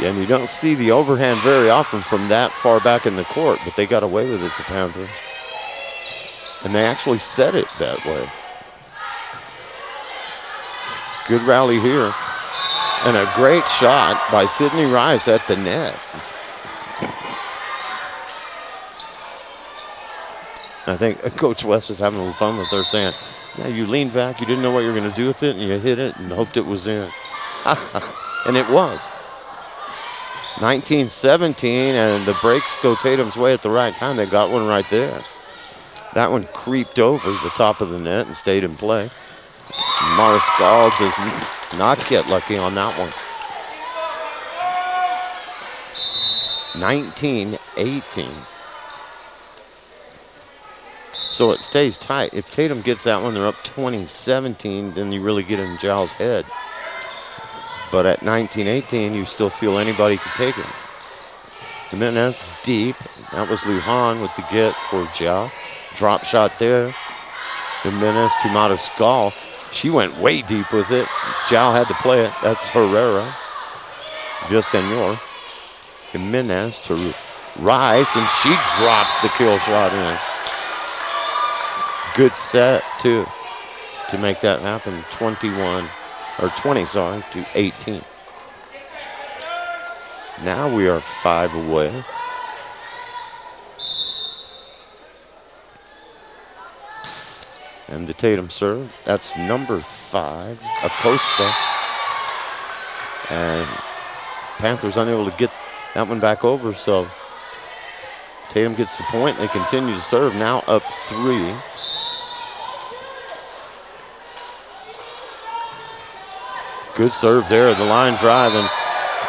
Yeah, and you don't see the overhand very often from that far back in the court, but they got away with it, the Panthers. And they actually set it that way. Good rally here. And a great shot by Sydney Rice at the net. I think Coach West is having a little fun with her, saying, yeah, you leaned back, you didn't know what you were going to do with it, and you hit it and hoped it was in. And it was. 19-17, and the breaks go Tatum's way at the right time. They got one right there. That one creeped over the top of the net and stayed in play. Mariscal does not get lucky on that one. 19-18. So it stays tight. If Tatum gets that one, they're up 20-17, then you really get in Zhao's head. But at 19-18, you still feel anybody could take it. Jimenez deep. That was Lujan with the get for Zhao. Drop shot there. Jimenez to Mariscal. She went way deep with it. Zhao had to play it. That's Herrera. Villasenor. Jimenez to Rice, and she drops the kill shot in. Good set, too, to make that happen. 20-18. Now we are 5 away. And the Tatum serve, that's number 5, Acosta. And Panthers unable to get that one back over, so Tatum gets the point. They continue to serve, now up 3. Good serve there, the line drive, and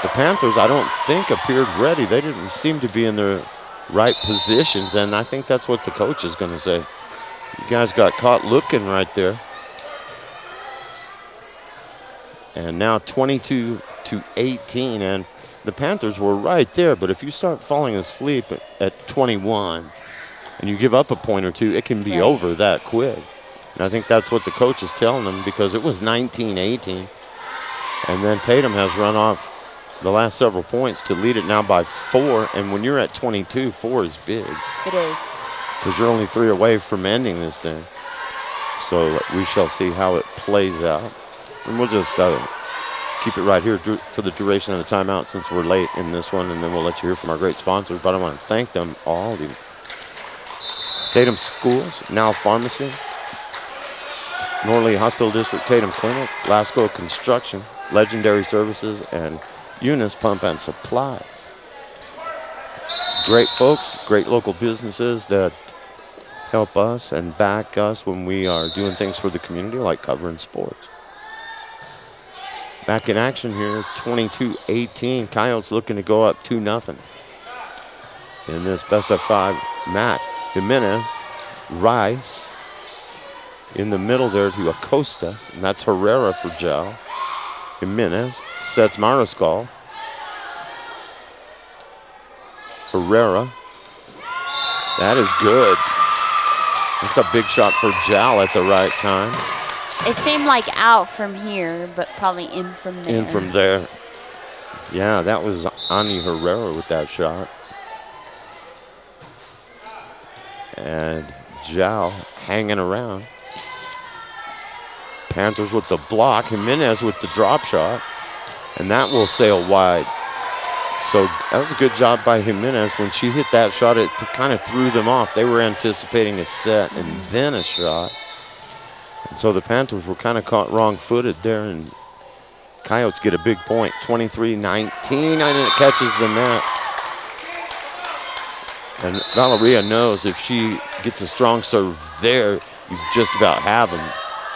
the Panthers, I don't think, appeared ready. They didn't seem to be in their right positions, and I think that's what the coach is going to say. You guys got caught looking right there. And now 22-18, and the Panthers were right there, but if you start falling asleep at 21 and you give up a point or two, it can be over that quick. And I think that's what the coach is telling them, because it was 19-18. And then Tatum has run off the last several points to lead it now by 4. And when you're at 22, 4 is big. It is. Because you're only 3 away from ending this thing. So we shall see how it plays out. And we'll just keep it right here for the duration of the timeout since we're late in this one, and then we'll let you hear from our great sponsors. But I want to thank them all. The Tatum Schools, Now Pharmacy, Norley Hospital District Tatum Clinic, Lasco Construction, Legendary Services, and Eunice Pump and Supply. Great folks, great local businesses that help us and back us when we are doing things for the community, like covering sports. Back in action here, 22-18. Coyotes looking to go up 2-0 in this best-of-5 match. Jimenez, Rice in the middle there to Acosta, and that's Herrera for Joe. Jimenez sets Mariscal. Herrera, that is good. That's a big shot for Jal at the right time. It seemed like out from here, but probably in from there. In from there. Yeah, that was Ani Herrera with that shot. And Jal hanging around. Panthers with the block. Jimenez with the drop shot. And that will sail wide. So that was a good job by Jimenez. When she hit that shot, it kind of threw them off. They were anticipating a set and then a shot. And so the Panthers were kind of caught wrong-footed there, and Coyotes get a big point, 23-19, and it catches the net. And Valeria knows if she gets a strong serve there, you just about have them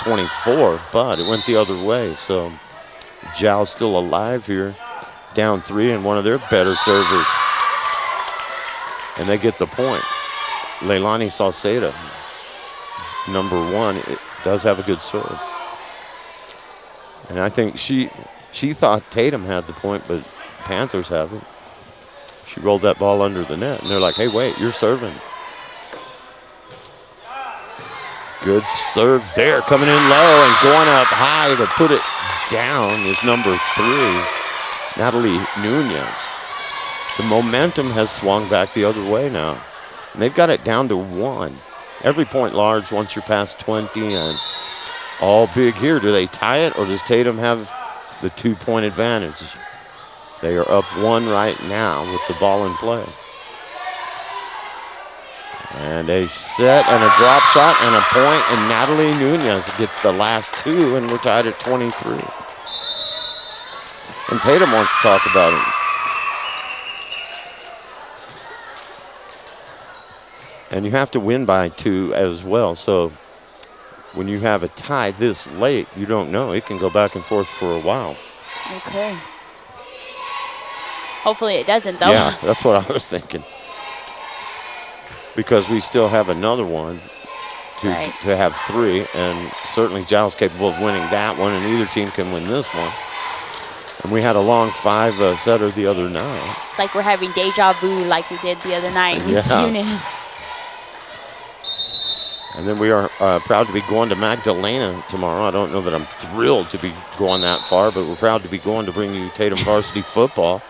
24, but it went the other way. So Jal's still alive here, down 3, and one of their better servers. And they get the point. Leilani Sauceda, number 1, does have a good serve. And I think she thought Tatum had the point, but Panthers have it. She rolled that ball under the net, and they're like, hey, wait, you're serving. Good serve there, coming in low and going up high to put it down is number 3, Natalie Nunez. The momentum has swung back the other way now, and they've got it down to 1. Every point large once you're past 20, and all big here. Do they tie it, or does Tatum have the 2-point advantage? They are up 1 right now with the ball in play. And a set and a drop shot and a point, and Natalie Nunez gets the last 2, and we're tied at 23. And Tatum wants to talk about it. And you have to win by 2 as well. So when you have a tie this late, you don't know. It can go back and forth for a while. Okay. Hopefully it doesn't, though. Yeah, that's what I was thinking. Because we still have another one to have 3. And certainly Giles capable of winning that one, and either team can win this one. And we had a long 5-setter the other night. It's like we're having deja vu like we did the other night with Tunis. And then we are proud to be going to Magdalena tomorrow. I don't know that I'm thrilled to be going that far, but we're proud to be going to bring you Tatum varsity football.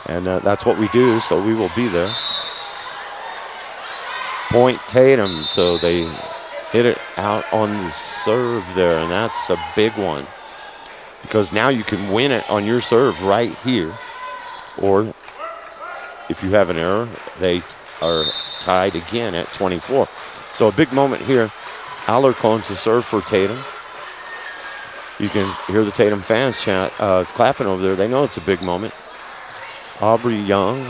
And that's what we do, so we will be there. Point Tatum, so they hit it out on the serve there, and that's a big one. Because now you can win it on your serve right here. Or if you have an error, they are tied again at 24. So a big moment here. Alarcon to serve for Tatum. You can hear the Tatum fans chant, clapping over there. They know it's a big moment. Aubrey Young.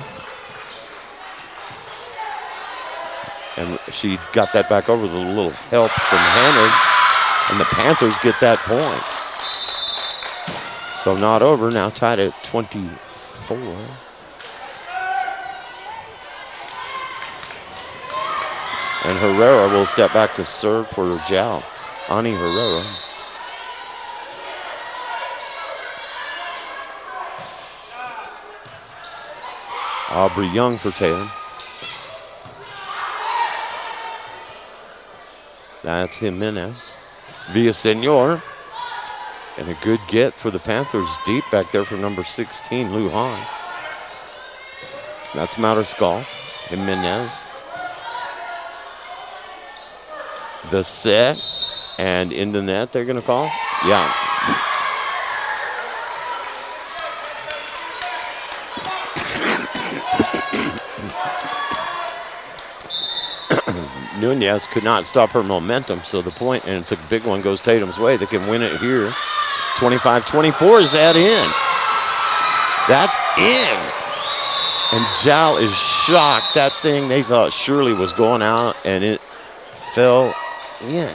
And she got that back over with a little help from Hannard. And the Panthers get that point. So not over, now tied at 24. And Herrera will step back to serve for Jal. Ani Herrera. Aubrey Young for Tatum. That's Jimenez. Villasenor. And a good get for the Panthers deep back there for number 16, Lujan. That's Mariscal. Jimenez. The set. And into net they're going to call? Yeah. Nunez could not stop her momentum, so the point, and it's a big one, goes Tatum's way. They can win it here. 25-24, is that in? That's in. And Jal is shocked. That thing they thought surely was going out, and it fell in.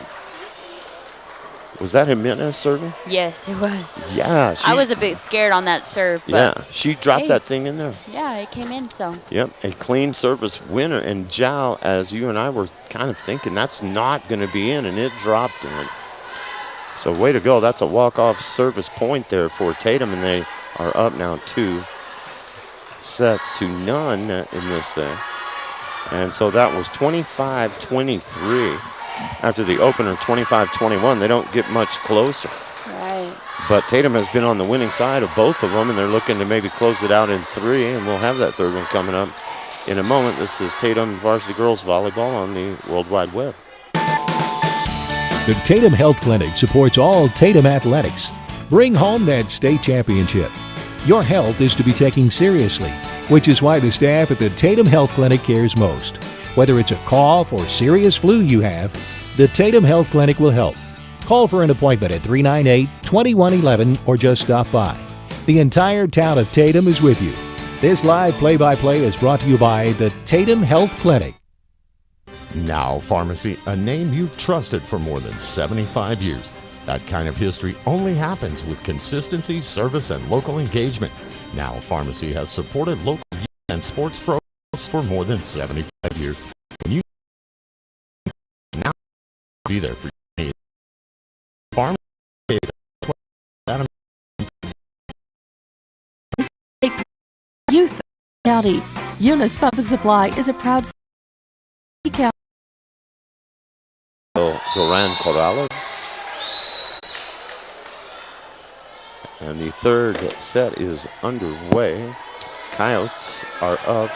Was that Jimenez serving? Yes, it was. Yeah. I was a bit scared on that serve. But yeah, she dropped that thing in there. Yeah, it came in, so. Yep, a clean service winner. And Jal, as you and I were kind of thinking, that's not going to be in, and it dropped in. So way to go. That's a walk-off service point there for Tatum, and they are up now 2 sets to none in this thing. And so that was 25-23. After the opener, 25-21, they don't get much closer. Right. But Tatum has been on the winning side of both of them, and they're looking to maybe close it out in 3, and we'll have that third one coming up in a moment. This is Tatum Varsity Girls Volleyball on the World Wide Web. The Tatum Health Clinic supports all Tatum athletics. Bring home that state championship. Your health is to be taken seriously, which is why the staff at the Tatum Health Clinic cares most. Whether it's a cough or serious flu you have, the Tatum Health Clinic will help. Call for an appointment at 398-2111 or just stop by. The entire town of Tatum is with you. This live play-by-play is brought to you by the Tatum Health Clinic. Now Pharmacy, a name you've trusted for more than 75 years. That kind of history only happens with consistency, service, and local engagement. Now Pharmacy has supported local youth and sports programs for more than 75 years. When you now be there for you. Pharmacy. Youth County. Eunice Pump and Supply is a proud county. Duran Corrales. And the third set is underway. Coyotes are up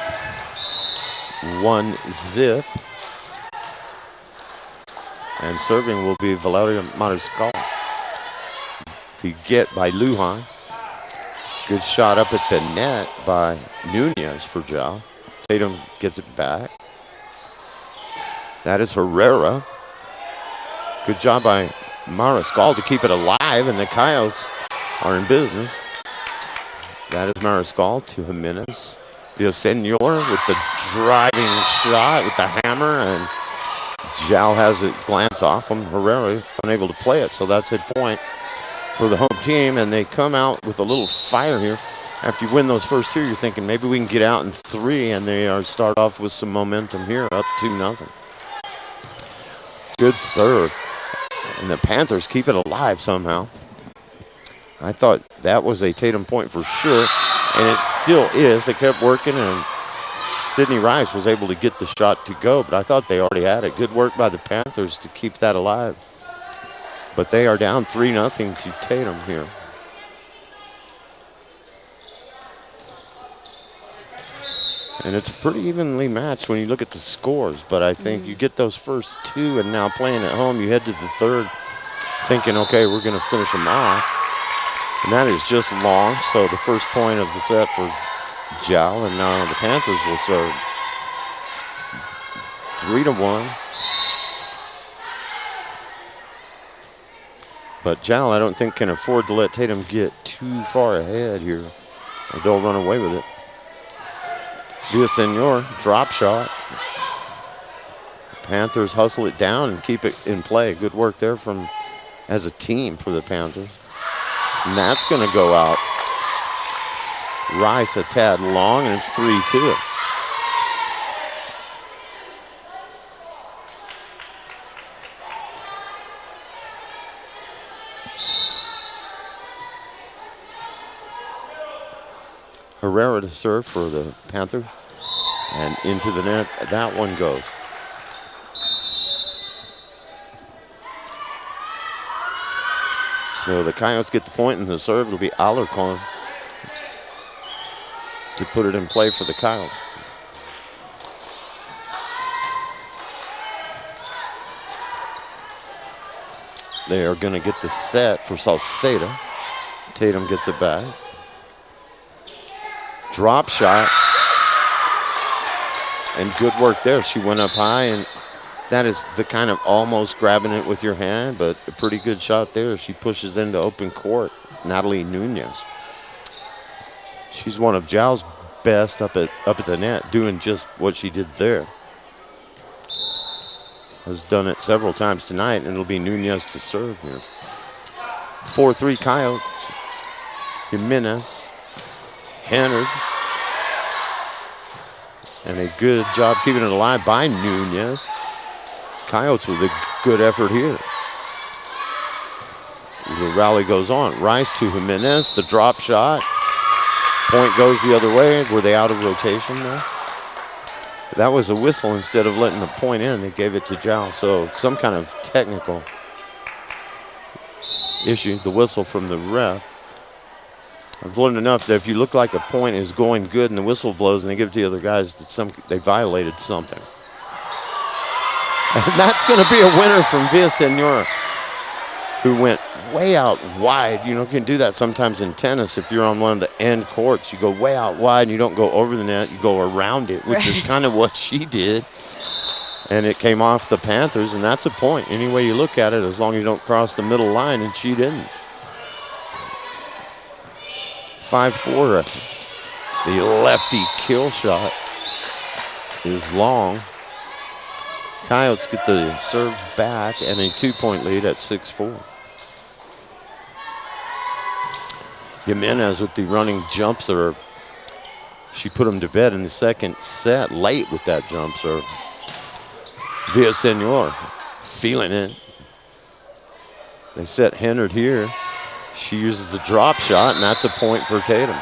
1-0. And serving will be Valeria Mariscal. The get by Lujan. Good shot up at the net by Nunez for Jal. Tatum gets it back. That is Herrera. Good job by Mariscal to keep it alive, and the Coyotes are in business. That is Mariscal to Jimenez. Villasenor with the driving shot with the hammer, and Jal has it glance off him. Herrera unable to play it, so that's a point for the home team, and they come out with a little fire here. After you win those first 2, you're thinking maybe we can get out in 3, and they are start off with some momentum here, up 2-0. Good serve, and the Panthers keep it alive somehow. I thought that was a Tatum point for sure, and it still is. They kept working, and Sydney Rice was able to get the shot to go, but I thought they already had it. Good work by the Panthers to keep that alive. But they are down 3-0 to Tatum here. And it's pretty evenly matched when you look at the scores, but I think you get those first 2, and now playing at home, you head to the third thinking, okay, we're going to finish them off. And that is just long, so the first point of the set for Jal, and now the Panthers will serve 3-1. But Jal, I don't think, can afford to let Tatum get too far ahead here, or they'll run away with it. Villasenor, drop shot. Panthers hustle it down and keep it in play. Good work there from as a team for the Panthers. And that's going to go out. Rice a tad long, and it's 3-2. Herrera to serve for the Panthers, and into the net. That one goes. So the Coyotes get the point, and the serve will be Alarcon to put it in play for the Coyotes. They are going to get the set for Salceda. Tatum gets it back. Drop shot. And good work there. She went up high, and that is the kind of almost grabbing it with your hand, but a pretty good shot there. She pushes into open court. Natalie Nunez. She's one of Jal's best up at the net, doing just what she did there. Has done it several times tonight, and it'll be Nunez to serve here. 4-3 Coyotes. Jimenez, Hannard, and a good job keeping it alive by Nunez. Coyotes with a good effort here. The rally goes on. Rice to Jimenez, the drop shot. Point goes the other way. Were they out of rotation there? That was a whistle instead of letting the point in. They gave it to Jal. So some kind of technical issue, the whistle from the ref. I've learned enough that if you look like a point is going good and the whistle blows and they give it to the other guys, that they violated something. And that's going to be a winner from Villasenor, who went way out wide. You know, you can do that sometimes in tennis. If you're on one of the end courts, you go way out wide and you don't go over the net, you go around it, which is kind of what she did. And it came off the Panthers, and that's a point. Any way you look at it, as long as you don't cross the middle line, and she didn't. 5-4. The lefty kill shot is long. Coyotes get the serve back and a 2-point lead at 6-4. Jimenez with the running jump serve. She put him to bed in the second set late with that jump serve. Villasenor feeling it. They set Hennard here. She uses the drop shot, and that's a point for Tatum.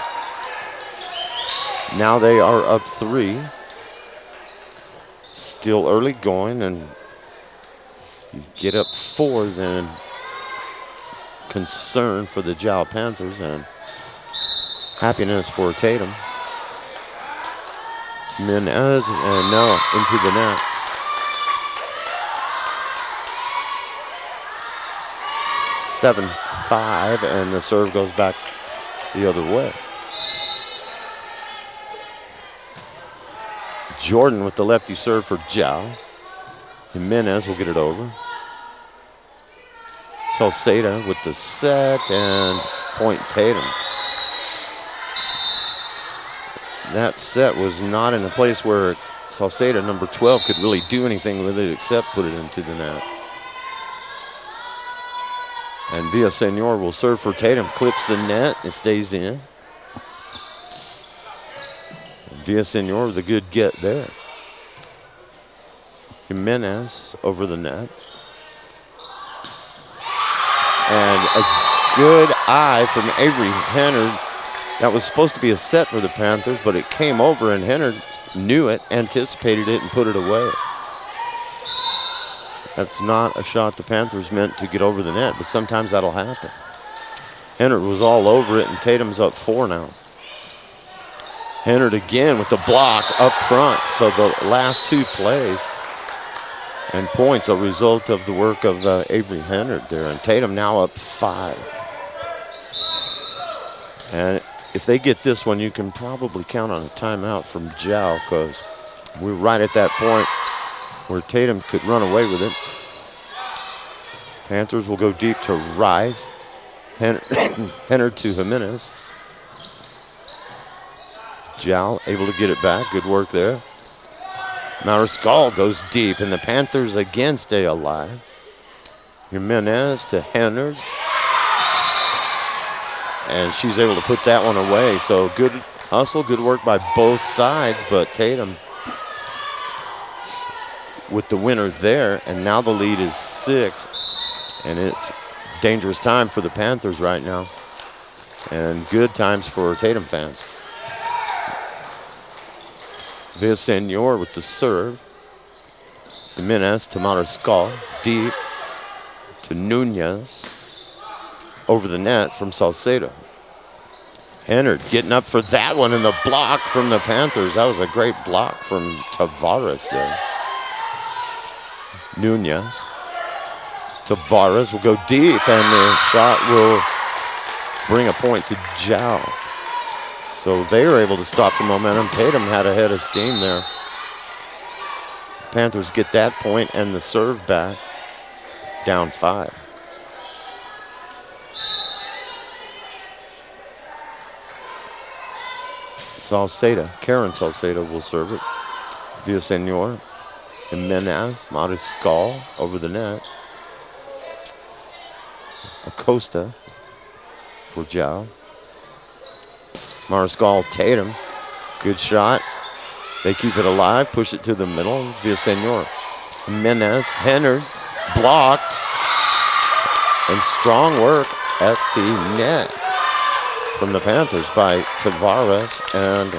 Now they are up 3. Still early going, and you get up 4, then concern for the Jal Panthers and happiness for Tatum. Menez, and no, into the net. 7-5, and the serve goes back the other way. Jordan with the lefty serve for Jal. Jimenez will get it over. Salceda with the set, and point Tatum. That set was not in a place where Salceda, number 12, could really do anything with it except put it into the net. And Villasenor will serve for Tatum, clips the net, and stays in. Villasenor with a good get there. Jimenez over the net. And a good eye from Avery Hennard. That was supposed to be a set for the Panthers, but it came over and Hennard knew it, anticipated it, and put it away. That's not a shot the Panthers meant to get over the net, but sometimes that'll happen. Hennard was all over it, and Tatum's up 4 now. Hennard again with the block up front. So the last 2 plays and points a result of the work of Avery Hennard there. And Tatum now up 5. And if they get this one, you can probably count on a timeout from Jal, because we're right at that point where Tatum could run away with it. Panthers will go deep to Rice. Hennard to Jimenez. Jal able to get it back. Good work there. Mariscal goes deep, and the Panthers again stay alive. Jimenez to Hennard. And she's able to put that one away. So good hustle, good work by both sides, but Tatum with the winner there, and now the lead is 6. And it's dangerous time for the Panthers right now, and good times for Tatum fans. Villasenor with the serve. Jimenez to Mariscal, deep to Nunez. over the net from Salcedo. Hennard getting up for that one, and the block from the Panthers. That was a great block from Tavares there. Nunez. Tavares will go deep, and the shot will bring a point to Zhao. So they were able to stop the momentum. Tatum had a head of steam there. Panthers get that point and the serve back, down 5. Karen Salcedo will serve it. Villasenor, Jimenez, Mariscal over the net. Acosta for Zhao. Mariscal, Tatum, good shot. They keep it alive, push it to the middle. Villasenor, Jimenez, Hennard, blocked. And strong work at the net from the Panthers by Tavares and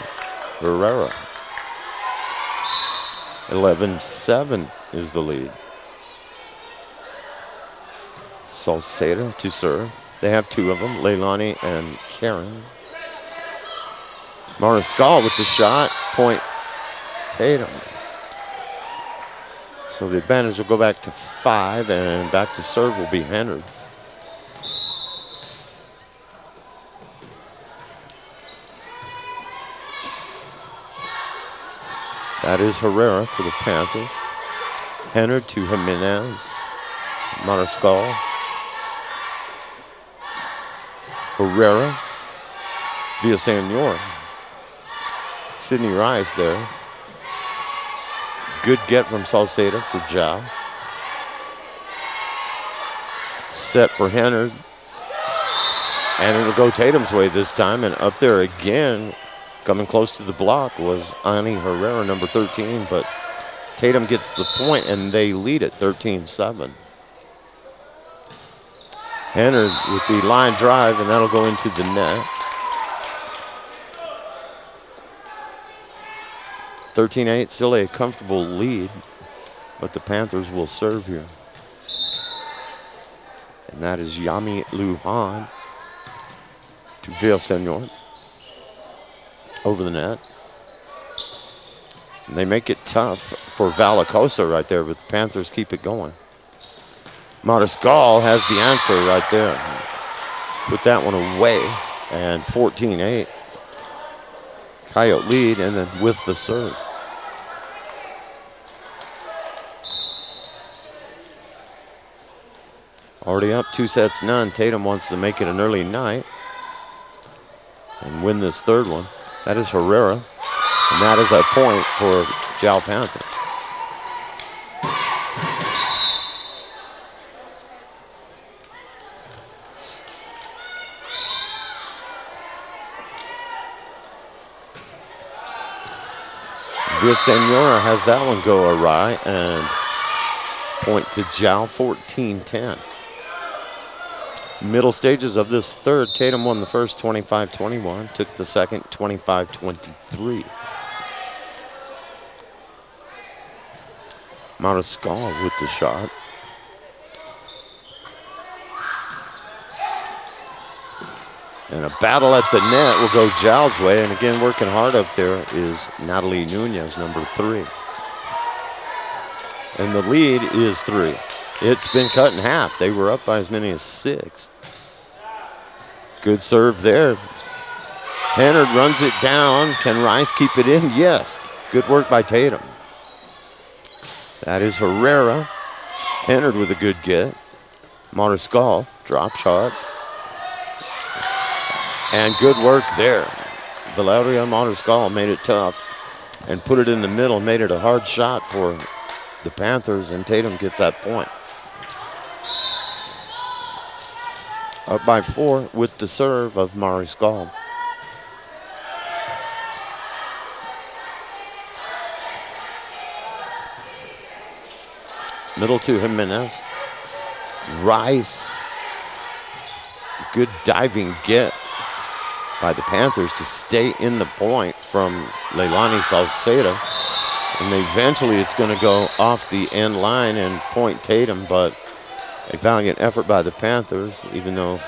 Herrera. 11-7 is the lead. Salcedo to serve. They have 2 of them, Leilani and Karen. Mariscal with the shot, point Tatum. So the advantage will go back to 5, and back to serve will be Hennard. That is Herrera for the Panthers. Hennard to Jimenez. Mariscal. Herrera. Villasenor. Sidney Rice there. Good get from Salcedo for Zhao. Set for Hennard. And it'll go Tatum's way this time. And up there again, coming close to the block, was Ani Herrera, number 13. But Tatum gets the point, and they lead it 13-7. Hennard with the line drive, and that'll go into the net. 13-8, still a comfortable lead, but the Panthers will serve here. And that is Yami Lujan to Villasenor over the net. And they make it tough for Valacosa right there, but the Panthers keep it going. Mariscal has the answer right there. Put that one away, and 14-8. Coyote lead, and then with the serve. Already up 2-0. Tatum wants to make it an early night and win this third one. That is Herrera, and that is a point for Zhao Panthers. Villasenor has that one go awry, and point to Zhao, 14-10. Middle stages of this third, Tatum won the first 25-21, took the second 25-23. Mariscal with the shot. And a battle at the net will go Zhao's way, and again working hard up there is Natalie Nunez, number 3. And the lead is 3. It's been cut in half. They were up by as many as 6. Good serve there. Hennard runs it down. Can Rice keep it in? Yes. Good work by Tatum. That is Herrera. Hennard with a good get. Mariscal, drop shot. And good work there. Valeria Mariscal made it tough and put it in the middle, made it a hard shot for the Panthers, and Tatum gets that point. Up by 4 with the serve of Mariscal. Middle to Jimenez. Rice. Good diving get by the Panthers to stay in the point from Leilani Salcedo. And eventually it's going to go off the end line and point Tatum, but a valiant effort by the Panthers, even though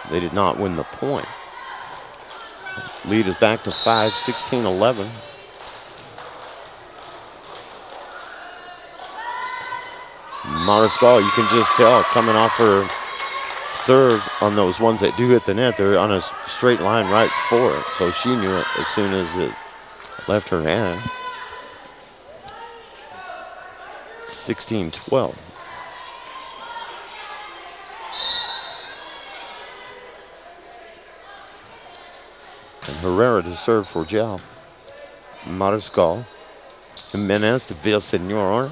They did not win the point. Lead is back to 5, 16-11. Mariscal, you can just tell, coming off her serve on those ones that do hit the net, they're on a straight line right for it. So she knew it as soon as it left her hand. 16-12. And Herrera to serve for Gel. Mariscal. Jimenez to Villasenor.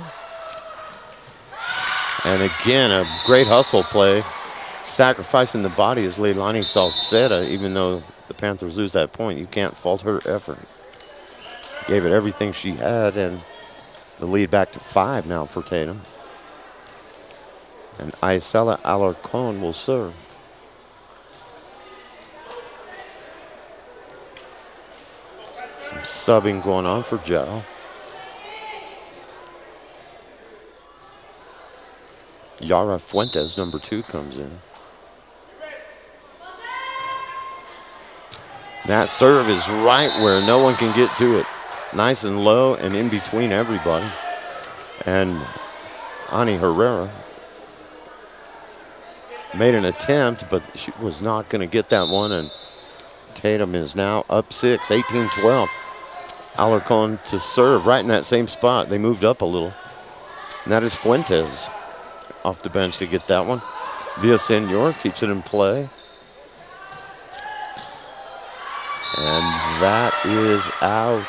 And again, a great hustle play. Sacrificing the body is Leilani Salceda. Even though the Panthers lose that point, you can't fault her effort. Gave it everything she had, and the lead back to 5 now for Tatum. And Isela Alarcon will serve. Some subbing going on for Joe. Yara Fuentes, number 2, comes in. That serve is right where no one can get to it. Nice and low and in between everybody. And Ani Herrera made an attempt, but she was not going to get that one. And Tatum is now up 6, 18-12. Alarcon to serve right in that same spot. They moved up a little. And that is Fuentes off the bench to get that one. Villasenor keeps it in play. And that is out.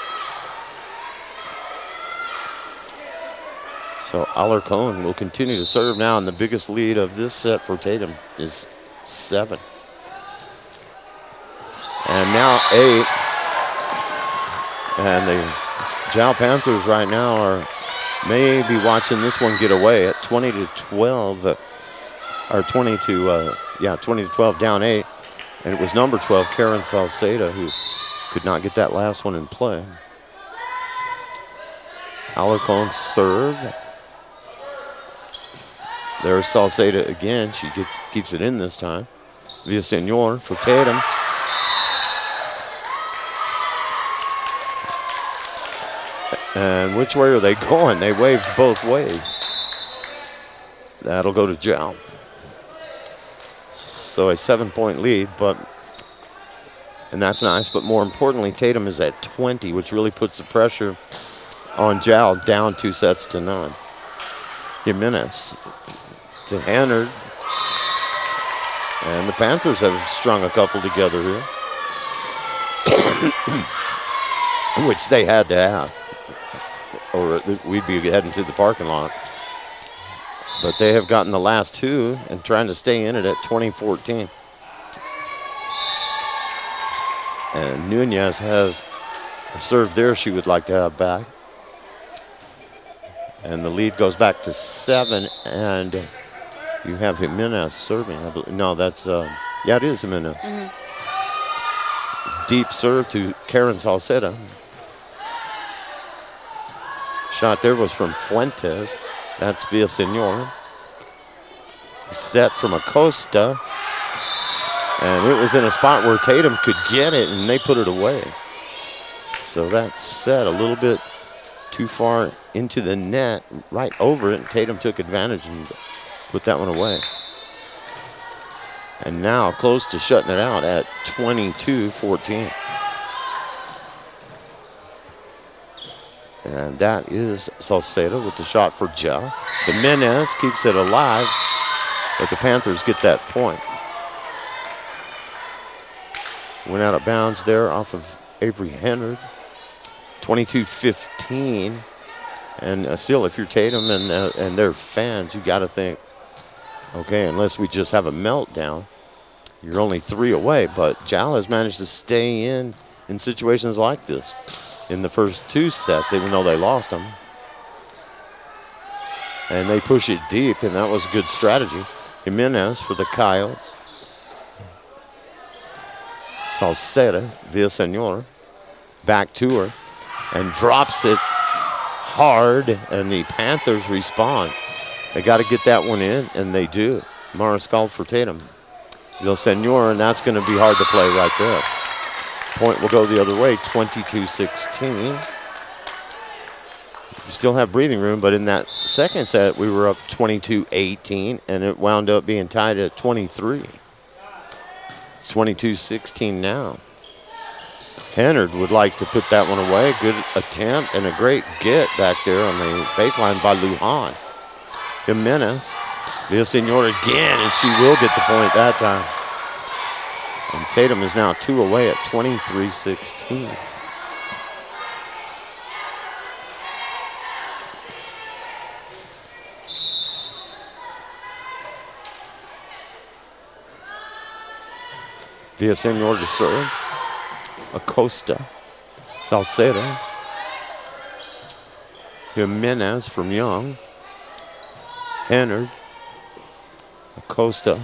So Alarcon will continue to serve now, and the biggest lead of this set for Tatum is 7. And now 8. And the Jal Panthers right now are maybe watching this one get away at 20-12, or 20-12, down 8. And it was number 12, Karen Salceda, who could not get that last one in play. Alarcon serve. There's Salceda again. She keeps it in this time. Villasenor for Tatum. And which way are they going? They waved both ways. That'll go to Jal. So a 7-point lead, and that's nice, but more importantly, Tatum is at 20, which really puts the pressure on Jal, down 2-9. Jimenez to Hannard. And the Panthers have strung a couple together here, which they had to have, or we'd be heading to the parking lot. But they have gotten the last 2 and trying to stay in it at 20-14. And Nunez has a serve there she would like to have back. And the lead goes back to 7, and you have Jimenez serving. No, that's, yeah, it is Jimenez. Mm-hmm. Deep serve to Karen Salceda. Shot there was from Fuentes. That's Villasenor. Set from Acosta. And it was in a spot where Tatum could get it, and they put it away. So that's set a little bit too far into the net, right over it, and Tatum took advantage and put that one away. And now close to shutting it out at 22-14. And that is Salceda with the shot for Jal. Jimenez keeps it alive, but the Panthers get that point. Went out of bounds there off of Avery Hennard. 22-15. And still, if you're Tatum and their fans, you got to think, okay, unless we just have a meltdown, you're only 3 away. But Jal has managed to stay in situations like this in the first 2 sets, even though they lost them. And they push it deep, and that was a good strategy. Jimenez for the Coyotes. Salceda, Villasenor, back to her, and drops it hard, and the Panthers respond. They got to get that one in, and they do. Mariscal for Tatum. Villaseñor, and that's going to be hard to play right there. Point will go the other way, 22-16. We still have breathing room, but in that second set, we were up 22-18, and it wound up being tied at 23. It's 22-16 now. Hennard would like to put that one away. Good attempt and a great get back there on the baseline by Lujan. Jimenez, Villaseñor again, and she will get the point that time. And Tatum is now 2 away at 23-16. Villaseñor to serve. Acosta, Salcedo, Jimenez from Young, Hennard, Acosta,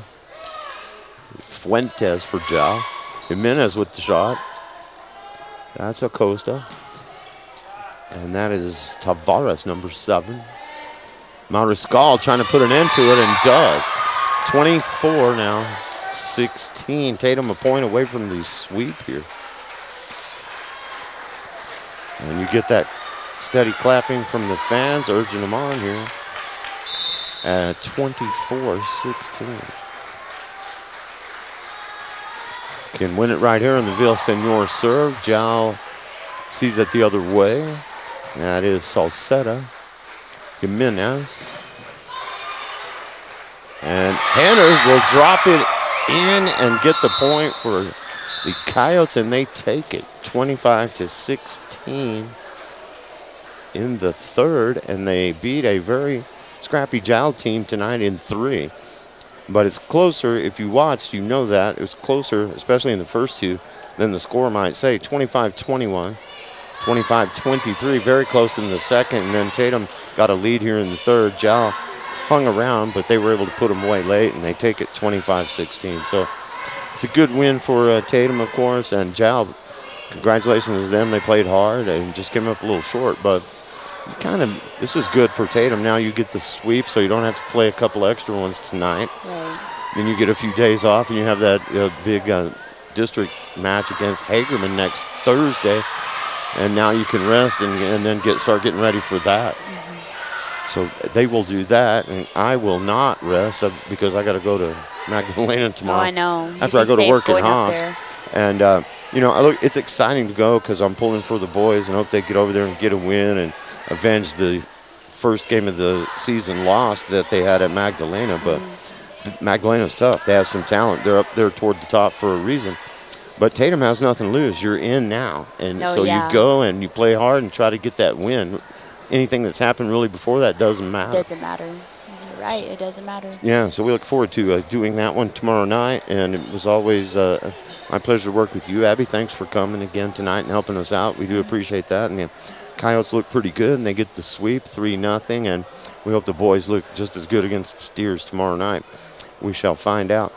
Fuentes for Jal, Jimenez with the shot. That's Acosta. And that is Tavares, number 7. Mariscal trying to put an end to it and does. 24 now, 16. Tatum a point away from the sweep here. And you get that steady clapping from the fans, urging them on here at 24-16. Can win it right here on the Villaseñor serve. Jal sees it the other way. That is Salceda. Jimenez. And Hennard will drop it in and get the point for the Coyotes, and they take it 25-16 in the third, and they beat a very scrappy Jal team tonight in 3. But it's closer. If you watched, you know that. It was closer, especially in the first 2, than the score might say. 25-21, 25-23, very close in the second, and then Tatum got a lead here in the third. Jal hung around, but they were able to put them away late, and they take it 25-16. So it's a good win for Tatum, of course, and Jal, congratulations to them. They played hard and just came up a little short, but this is good for Tatum. Now you get the sweep, so you don't have to play a couple extra ones tonight. Right. Then you get a few days off, and you have that big district match against Hagerman next Thursday, and now you can rest and then start getting ready for that. So they will do that, and I will not rest because I got to go to Magdalena tomorrow. Oh, I know. After I go to work in Hobbs. And, it's exciting to go because I'm pulling for the boys and hope they get over there and get a win and avenge the first game of the season loss that they had at Magdalena. But Magdalena's tough. They have some talent. They're up there toward the top for a reason. But Tatum has nothing to lose. You're in now. And you go and you play hard and try to get that win. Anything that's happened really before that doesn't matter. Doesn't matter. You're right. It doesn't matter. Yeah, so we look forward to doing that one tomorrow night. And it was always my pleasure to work with you, Abby. Thanks for coming again tonight and helping us out. We do appreciate that. And the Coyotes look pretty good, and they get the sweep 3-0. And we hope the boys look just as good against the Steers tomorrow night. We shall find out.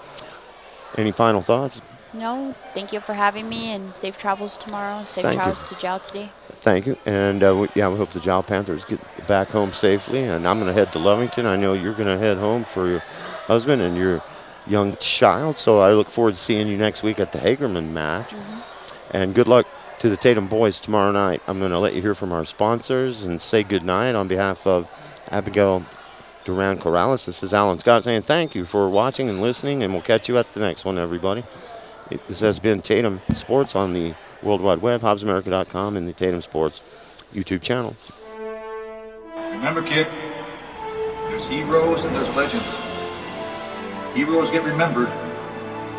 Any final thoughts? No, thank you for having me, and safe travels tomorrow. Safe travels to Jal today. Thank you. And, we hope the Jal Panthers get back home safely. And I'm going to head to Lovington. I know you're going to head home for your husband and your young child. So I look forward to seeing you next week at the Hagerman match. And good luck to the Tatum boys tomorrow night. I'm going to let you hear from our sponsors and say good night on behalf of Abigail Duran Corrales. This is Alan Scott saying thank you for watching and listening, and we'll catch you at the next one, everybody. This has been Tatum Sports on the World Wide Web, HobbsAmerica.com, and the Tatum Sports YouTube channel. Remember, kid, there's heroes and there's legends. Heroes get remembered,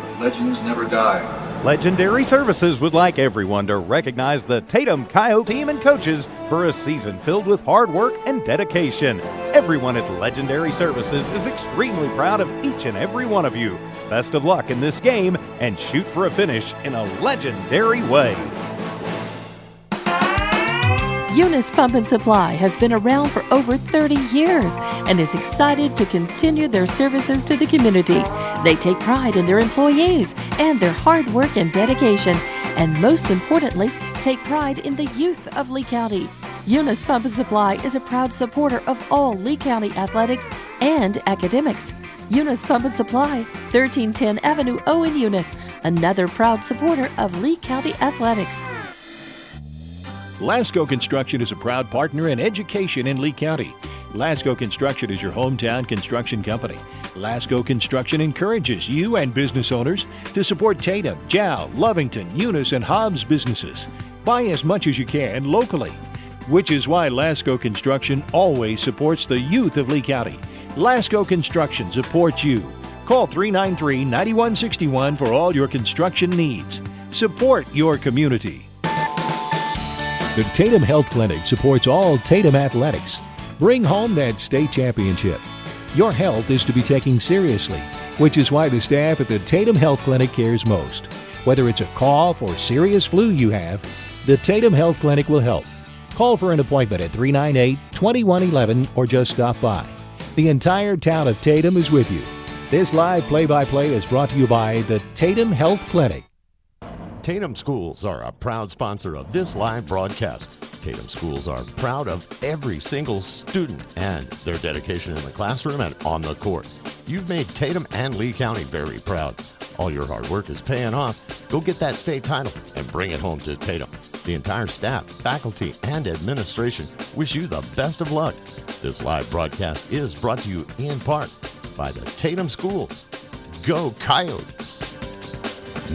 but legends never die. Legendary Services would like everyone to recognize the Tatum Coyote team and coaches for a season filled with hard work and dedication. Everyone at Legendary Services is extremely proud of each and every one of you. Best of luck in this game and shoot for a finish in a legendary way. Eunice Pump and Supply has been around for over 30 years and is excited to continue their services to the community. They take pride in their employees and their hard work and dedication, and most importantly, take pride in the youth of Lea County. Eunice Pump and Supply is a proud supporter of all Lea County athletics and academics. Eunice Pump and Supply, 1310 Avenue O in Eunice, another proud supporter of Lea County athletics. Lasco Construction is a proud partner in education in Lea County. Lasco Construction is your hometown construction company. Lasco Construction encourages you and business owners to support Tatum, Jow, Lovington, Eunice, and Hobbs businesses. Buy as much as you can locally, which is why Lasco Construction always supports the youth of Lea County. Lasco Construction supports you. Call 393-9161 for all your construction needs. Support your community. The Tatum Health Clinic supports all Tatum athletics. Bring home that state championship. Your health is to be taken seriously, which is why the staff at the Tatum Health Clinic cares most. Whether it's a cough or serious flu you have, the Tatum Health Clinic will help. Call for an appointment at 398-2111 or just stop by. The entire town of Tatum is with you. This live play-by-play is brought to you by the Tatum Health Clinic. Tatum Schools are a proud sponsor of this live broadcast. Tatum Schools are proud of every single student and their dedication in the classroom and on the court. You've made Tatum and Lea County very proud. All your hard work is paying off. Go get that state title and bring it home to Tatum. The entire staff, faculty, and administration wish you the best of luck. This live broadcast is brought to you in part by the Tatum Schools. Go Coyotes!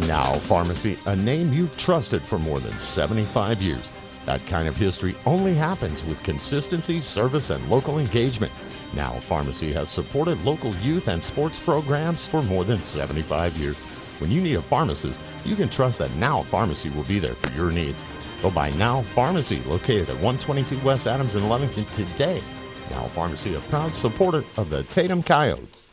Now Pharmacy, a name you've trusted for more than 75 years. That kind of history only happens with consistency, service, and local engagement. Now Pharmacy has supported local youth and sports programs for more than 75 years. When you need a pharmacist, you can trust that Now Pharmacy will be there for your needs. Go by Now Pharmacy, located at 122 West Adams in Lovington today. Now Pharmacy, a proud supporter of the Tatum Coyotes.